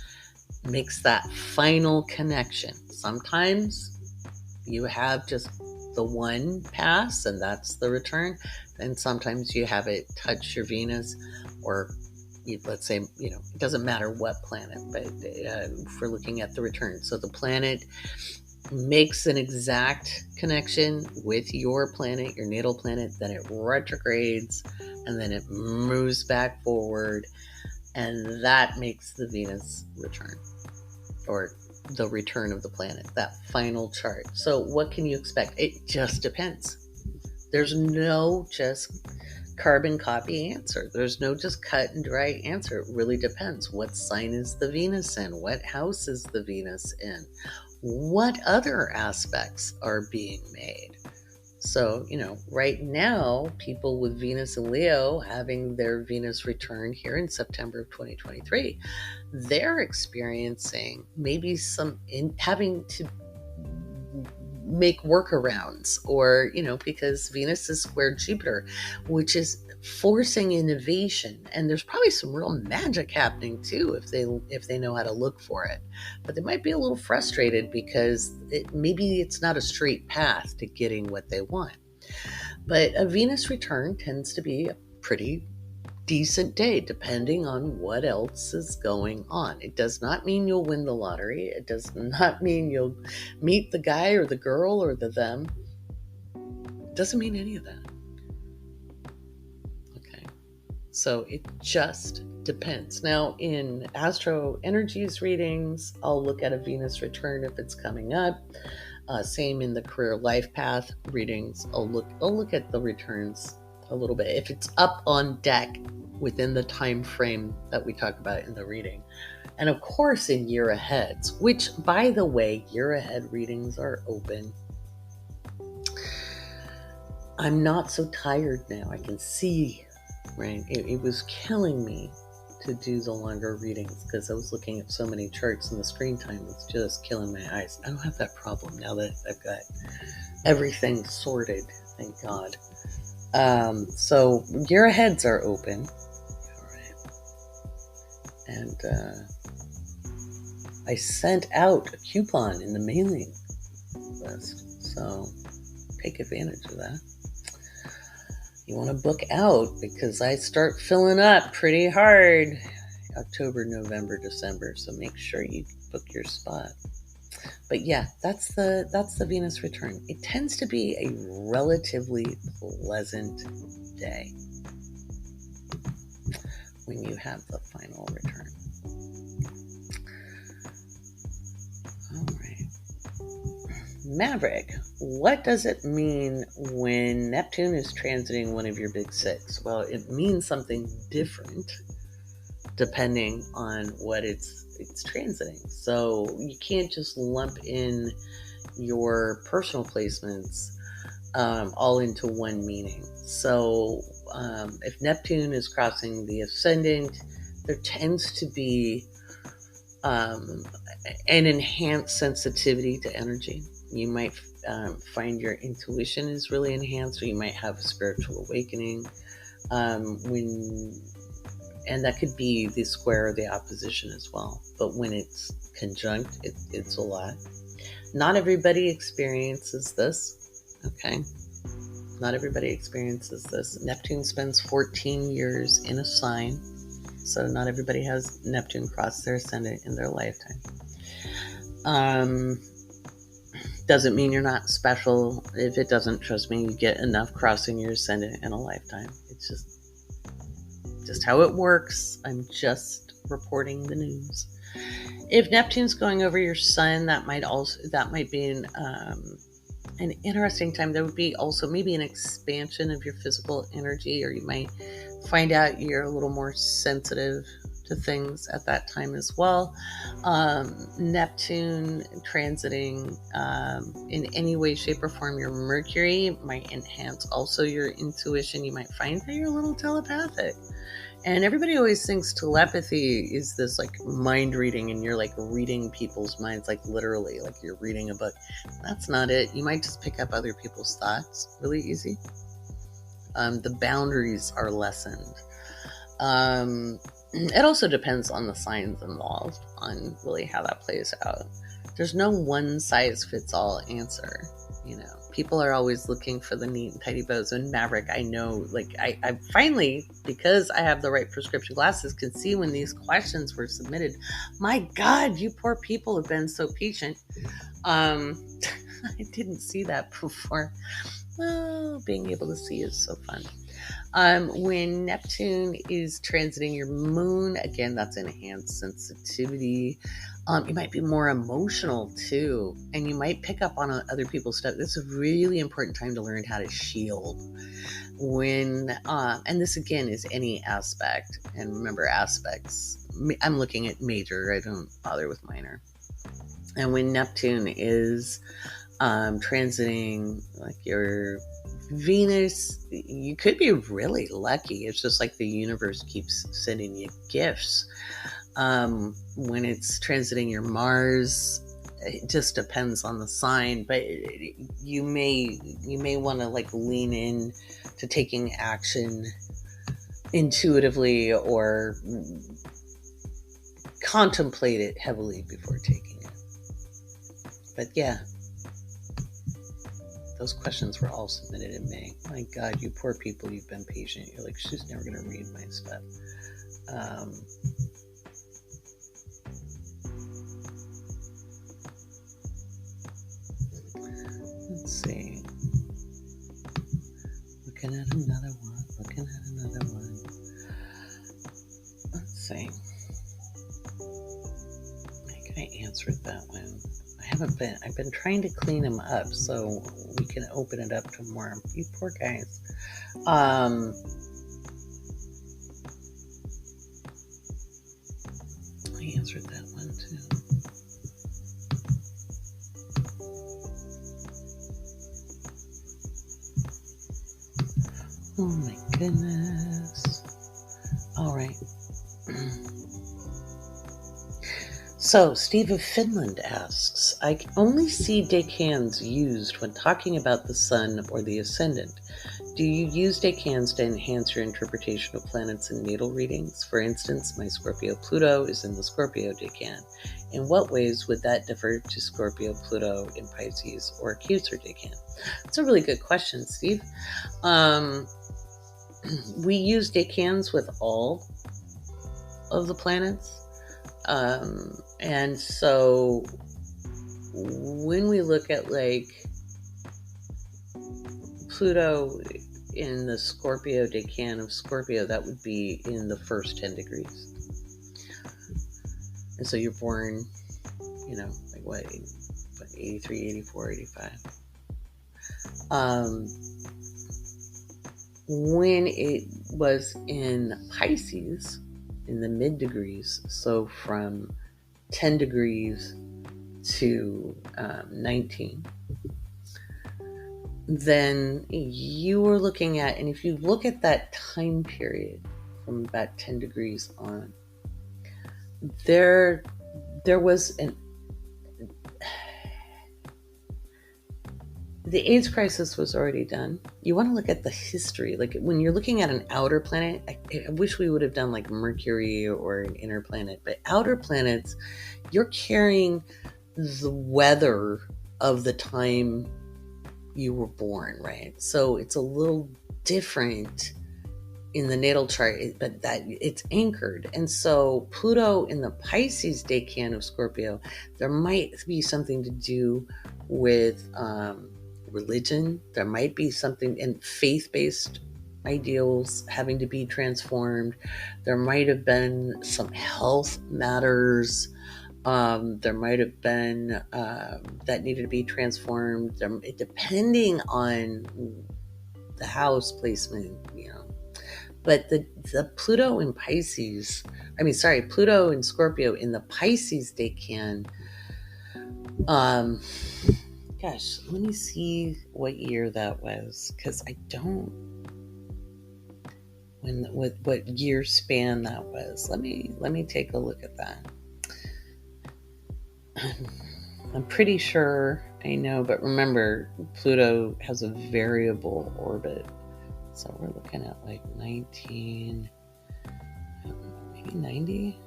makes that final connection. Sometimes you have just the one pass and that's the return. And sometimes you have it touch your Venus, or let's say, it doesn't matter what planet, but if we're looking at the return. So the planet makes an exact connection with your planet, your natal planet, then it retrogrades, and then it moves back forward, and that makes the Venus return, or the return of the planet, that final chart. So what can you expect? It just depends. There's no just carbon copy answer. There's no just cut and dry answer. It really depends. What sign is the Venus in? What house is the Venus in? What other aspects are being made? So, right now, people with Venus and Leo having their Venus return here in September of 2023, they're experiencing maybe having to make workarounds, or, because Venus is square Jupiter, which is forcing innovation. And there's probably some real magic happening too, if they know how to look for it. But they might be a little frustrated because maybe it's not a straight path to getting what they want. But a Venus return tends to be a pretty decent day, depending on what else is going on. It does not mean you'll win the lottery. It does not mean you'll meet the guy or the girl or the them. It doesn't mean any of that. Okay. So it just depends. Now, in Astro Energies readings, I'll look at a Venus return if it's coming up. Same in the career life path readings. I'll look at the returns a little bit if it's up on deck within the time frame that we talk about in the reading. And of course in year aheads, which, by the way, year ahead readings are open. I'm not so tired now. I can see, right? It was killing me to do the longer readings because I was looking at so many charts and the screen time was just killing my eyes. I don't have that problem now that I've got everything sorted, thank God. So year aheads are open. All right. And I sent out a coupon in the mailing list, so take advantage of that. You want to book out because I start filling up pretty hard October, November, December, so make sure you book your spot. But yeah, that's the Venus return. It tends to be a relatively pleasant day when you have the final return. All right. Maverick, what does it mean when Neptune is transiting one of your big six? Well, it means something different depending on what it's transiting. So you can't just lump in your personal placements all into one meaning. So if Neptune is crossing the ascendant, there tends to be an enhanced sensitivity to energy. You might find your intuition is really enhanced, or you might have a spiritual awakening and that could be the square or the opposition as well. But when it's conjunct, it's a lot. Not everybody experiences this, okay? Not everybody experiences this. Neptune spends 14 years in a sign, so not everybody has Neptune cross their ascendant in their lifetime. Doesn't mean you're not special. If it doesn't, trust me, you get enough crossing your ascendant in a lifetime. It's just how it works. I'm just reporting the news. If Neptune's going over your sun, that might be an interesting time. There would be also maybe an expansion of your physical energy, or you might find out you're a little more sensitive to things at that time as well. Neptune transiting in any way, shape, or form your Mercury might enhance also your intuition. You might find that you're a little telepathic. And everybody always thinks telepathy is this like mind reading, and you're like reading people's minds, like literally, like you're reading a book. That's not it. You might just pick up other people's thoughts really easy. The boundaries are lessened. It also depends on the signs involved, on really how that plays out. There's no one size fits all answer. You know, people are always looking for the neat and tidy bows. And Maverick, I know, like I finally, because I have the right prescription glasses, can see when these questions were submitted. My God, you poor people have been so patient. I didn't see that before. Well, being able to see is so fun. When Neptune is transiting your moon, again, that's enhanced sensitivity. You might be more emotional too, and you might pick up on other people's stuff. This is a really important time to learn how to shield. And this again is any aspect. And remember, aspects, I'm looking at major, I don't bother with minor. And when Neptune is transiting like your Venus, you could be really lucky. It's just like the universe keeps sending you gifts. When it's transiting your Mars, it just depends on the sign, but you may want to like lean in to taking action intuitively, or contemplate it heavily before taking it. But yeah, those questions were all submitted in May. My God, you poor people, you've been patient. You're like, she's never going to read my stuff. Let's see. Looking at another one. Let's see. I think I answered that one. I've been trying to clean them up so we can open it up to more. You poor guys. I answered that one too. Oh my goodness. All right. So, Steve of Finland asks, I only see decans used when talking about the sun or the ascendant. Do you use decans to enhance your interpretation of planets in natal readings? For instance, my Scorpio Pluto is in the Scorpio decan. In what ways would that differ to Scorpio Pluto in Pisces or Cancer decan? That's a really good question, Steve. We use decans with all of the planets. And so when we look at like Pluto in the Scorpio decan of Scorpio, that would be in the first 10 degrees. And so you're born, like what 83, 84, 85. When it was in Pisces, in the mid degrees, so from 10 degrees to 19, then you were looking at, and if you look at that time period from about 10 degrees on, there was the AIDS crisis was already done. You want to look at the history. Like when you're looking at an outer planet, I wish we would have done like Mercury or an inner planet, but outer planets, you're carrying the weather of the time you were born, right? So it's a little different in the natal chart, but that it's anchored. And so Pluto in the Pisces decan of Scorpio, there might be something to do with religion. There might be something in faith-based ideals having to be transformed. There might have been some health matters. There might have been that needed to be transformed, depending on the house placement, But the Pluto in Pisces, Pluto and Scorpio in the Pisces decan. Gosh, let me see what year that was, because I don't. What year span that was? Let me take a look at that. I'm pretty sure I know, but remember, Pluto has a variable orbit. So we're looking at like 1990.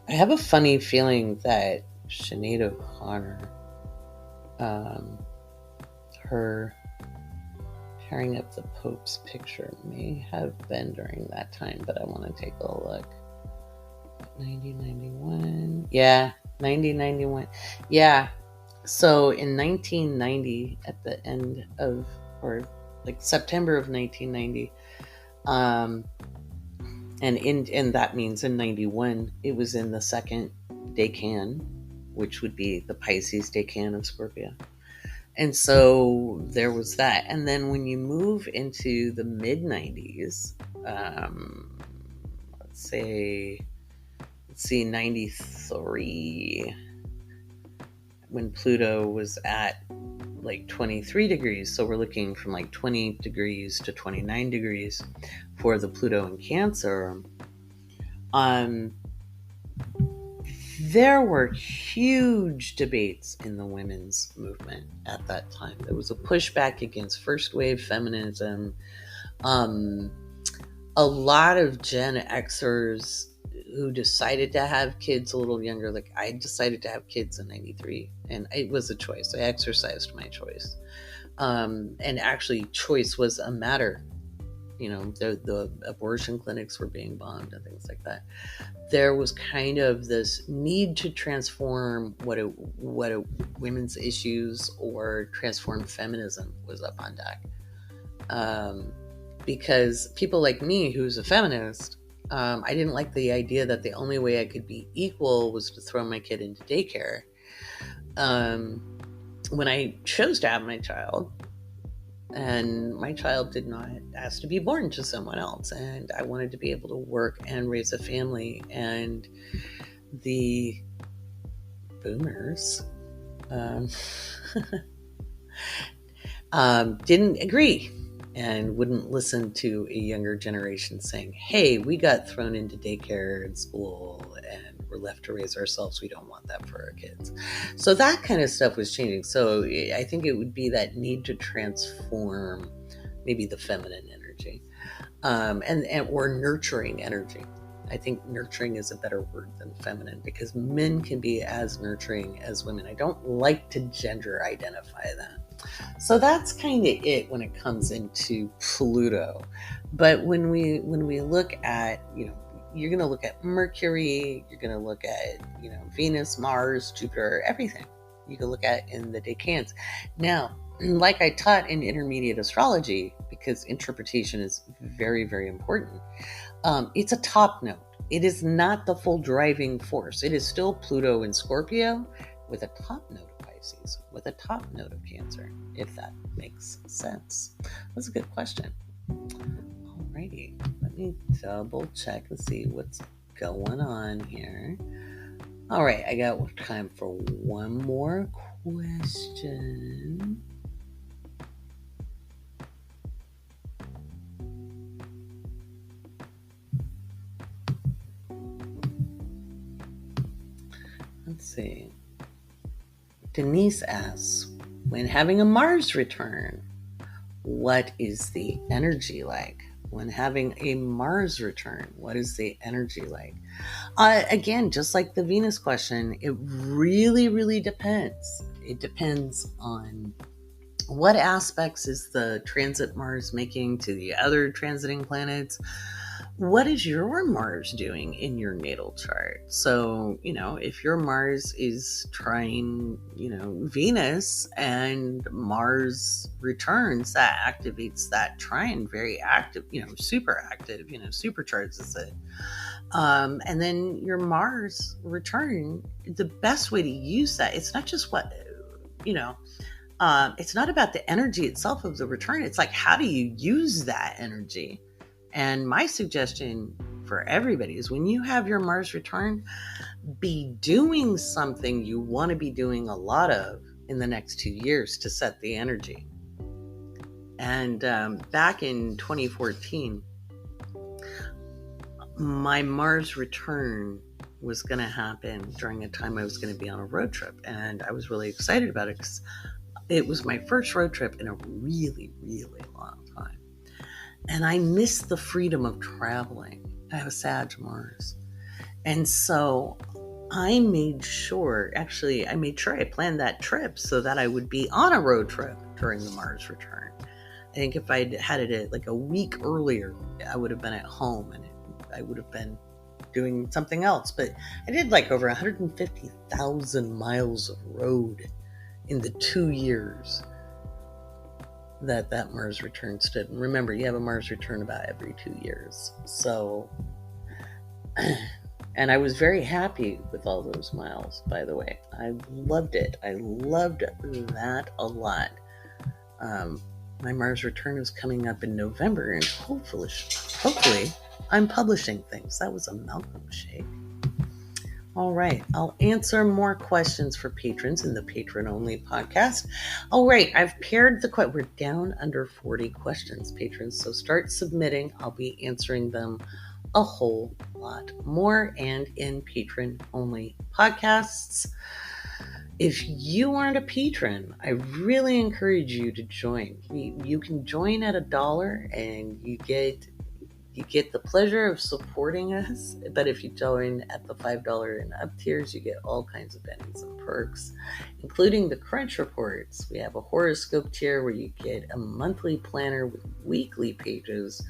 I have a funny feeling that Sinead O'Connor, her tearing up the Pope's picture may have been during that time, but I want to take a look. 1991. Yeah, 1991. Yeah. So in 1990, at the end of, or like September of 1990, and that means in 91, it was in the second decan, which would be the Pisces decan of Scorpio. And so there was that. And then when you move into the mid 90s, let's see, 93, when Pluto was at like 23 degrees. So we're looking from like 20 degrees to 29 degrees for the Pluto in Cancer. There were huge debates in the women's movement at that time. There was a pushback against first wave feminism. A lot of Gen Xers who decided to have kids a little younger, like I decided to have kids in 93, and it was a choice. I exercised my choice. And actually choice was a matter. The abortion clinics were being bombed and things like that. There was kind of this need to transform what a women's issues or transform feminism was up on deck. Because people like me, who's a feminist, I didn't like the idea that the only way I could be equal was to throw my kid into daycare. When I chose to have my child, and my child did not ask to be born to someone else, and I wanted to be able to work and raise a family, and the boomers didn't agree and wouldn't listen to a younger generation saying, hey, we got thrown into daycare and school and we're left to raise ourselves. We don't want that for our kids. So that kind of stuff was changing. So I think it would be that need to transform maybe the feminine energy, and or nurturing energy. I think nurturing is a better word than feminine, because men can be as nurturing as women. I don't like to gender identify them. So that's kind of it when it comes into Pluto. But when we look at, you're going to look at Mercury, you're going to look at, Venus, Mars, Jupiter, everything you can look at in the decans. Now, like I taught in intermediate astrology, because interpretation is very, very important, it's a top note. It is not the full driving force. It is still Pluto in Scorpio with a top note of Pisces, with a top note of Cancer, if that makes sense. That's a good question. Alrighty, let me double check and see what's going on here. All right, I got time for one more question. Let's see. Denise asks, when having a Mars return, what is the energy like? When having a Mars return, what is the energy like? Again, just like the Venus question, it really, really depends. It depends on what aspects is the transit Mars making to the other transiting planets. What is your Mars doing in your natal chart? So, if your Mars is trying, Venus, and Mars returns, that activates that trine very active, super active, supercharges it. And then your Mars return, the best way to use that, it's not just it's not about the energy itself of the return. It's like, how do you use that energy? And my suggestion for everybody is when you have your Mars return, be doing something you want to be doing a lot of in the next 2 years to set the energy. And back in 2014, my Mars return was going to happen during a time I was going to be on a road trip. And I was really excited about it because it was my first road trip in a really, really long time. And I missed the freedom of traveling. I have a Sag Mars. And so I made sure I planned that trip so that I would be on a road trip during the Mars return. I think if I'd had it like a week earlier, I would have been at home and I would have been doing something else. But I did like over 150,000 miles of road in the 2 years that Mars return stood. And remember, you have a Mars return about every 2 years. So, and I was very happy with all those miles, by the way. I loved it. I loved that a lot. My Mars return is coming up in November, and hopefully, I'm publishing things. That was a Malcolm shake. All right, I'll answer more questions for patrons in the patron-only podcast. All right, I've paired we're down under 40 questions, patrons, so start submitting. I'll be answering them a whole lot more and in patron-only podcasts. If you aren't a patron, I really encourage you to join. You can join at $1 and you get the pleasure of supporting us. But if you join at the $5 and up tiers, you get all kinds of benefits and perks, including the Crunch Reports. We have a horoscope tier where you get a monthly planner with weekly pages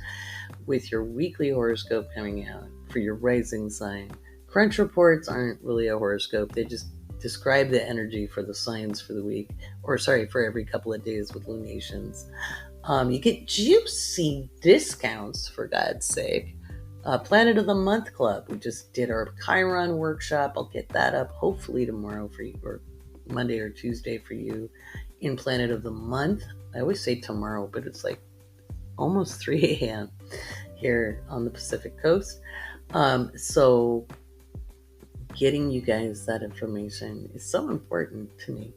with your weekly horoscope coming out for your rising sign. Crunch Reports aren't really a horoscope. They just describe the energy for the signs for the week, for every couple of days with lunations. You get juicy discounts, for God's sake. Planet of the Month Club. We just did our Chiron workshop. I'll get that up hopefully tomorrow for you, or Monday or Tuesday for you in Planet of the Month. I always say tomorrow, but it's like almost 3 a.m. here on the Pacific Coast. So getting you guys that information is so important to me.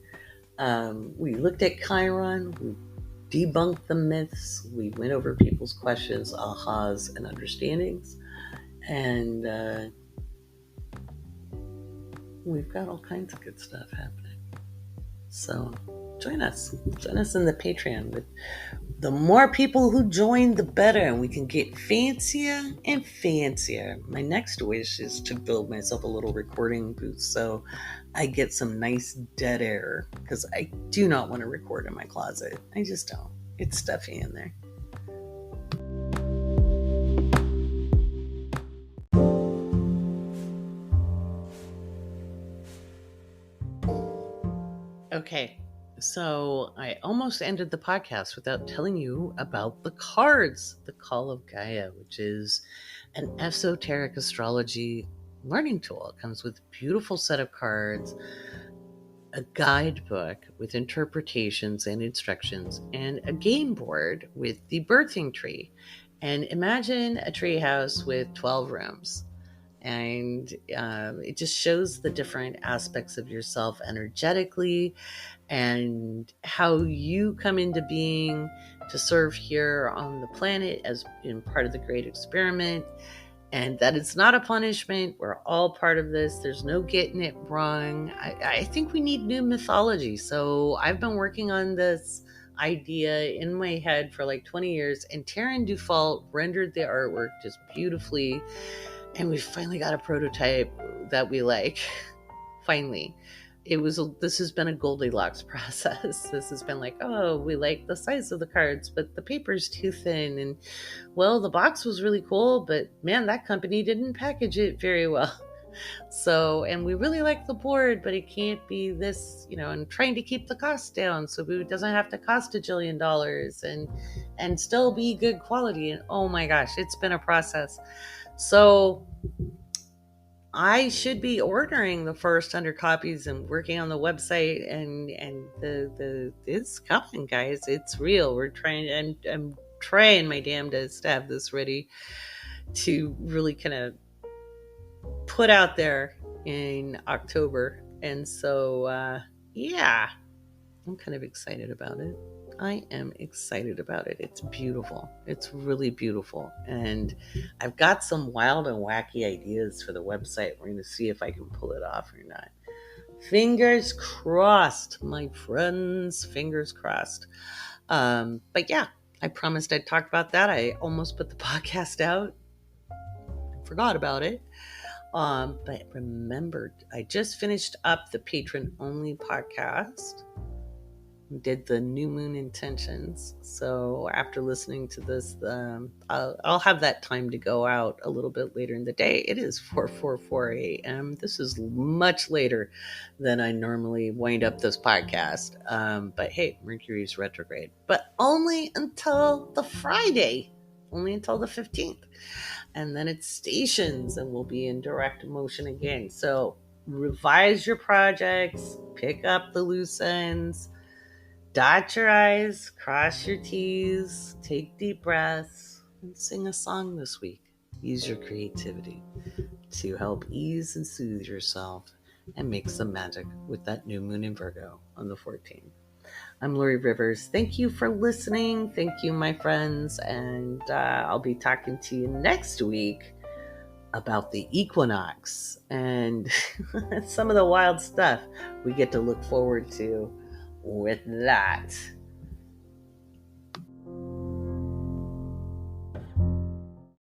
We looked at Chiron. We debunked the myths. We went over people's questions, ahas, and understandings. And we've got all kinds of good stuff happening. So join us in the Patreon. The more people who join, the better, and we can get fancier and fancier. My next wish is to build myself a little recording booth so I get some nice dead air, because I do not want to record in my closet. I just don't. It's stuffy in there. Okay, so I almost ended the podcast without telling you about the cards, the Call of Gaia, which is an esoteric astrology learning tool. It comes with a beautiful set of cards, a guidebook with interpretations and instructions, and a game board with the birthing tree. And imagine a tree house with 12 rooms. And it just shows the different aspects of yourself energetically and how you come into being to serve here on the planet as in part of the great experiment. And that it's not a punishment. We're all part of this. There's no getting it wrong. I think we need new mythology. So I've been working on this idea in my head for like 20 years. And Taryn Dufault rendered the artwork just beautifully. And we finally got a prototype that we like. Finally. This has been a Goldilocks process. This has been like, oh, we like the size of the cards, but the paper's too thin. And well, the box was really cool, but man, that company didn't package it very well. So, and we really like the board, but it can't be this, and trying to keep the cost down so it doesn't have to cost $1 jillion and still be good quality. And oh my gosh, it's been a process. So I should be ordering the first 100 copies and working on the website, and the it's coming, guys. It's real. We're trying, and I'm trying my damnedest to have this ready to really kind of put out there in October. And so yeah, I'm kind of excited about it. I am excited about it. It's beautiful. It's really beautiful. And I've got some wild and wacky ideas for the website. We're going to see if I can pull it off or not. Fingers crossed, my friends. Fingers crossed. But yeah, I promised I'd talk about that. I almost put the podcast out. Forgot about it. But remembered, I just finished up the patron-only podcast. Did the new moon intentions. So after listening to this, I'll have that time to go out a little bit later in the day. It is 4:44 a.m. This is much later than I normally wind up this podcast. But hey, Mercury's retrograde, but only until the Friday, only until the 15th. And then it stations and we'll be in direct motion again. So revise your projects, pick up the loose ends, dot your I's, cross your T's, take deep breaths, and sing a song this week. Use your creativity to help ease and soothe yourself and make some magic with that new moon in Virgo on the 14th. I'm Laurie Rivers. Thank you for listening. Thank you, my friends. And I'll be talking to you next week about the equinox and some of the wild stuff we get to look forward to with that.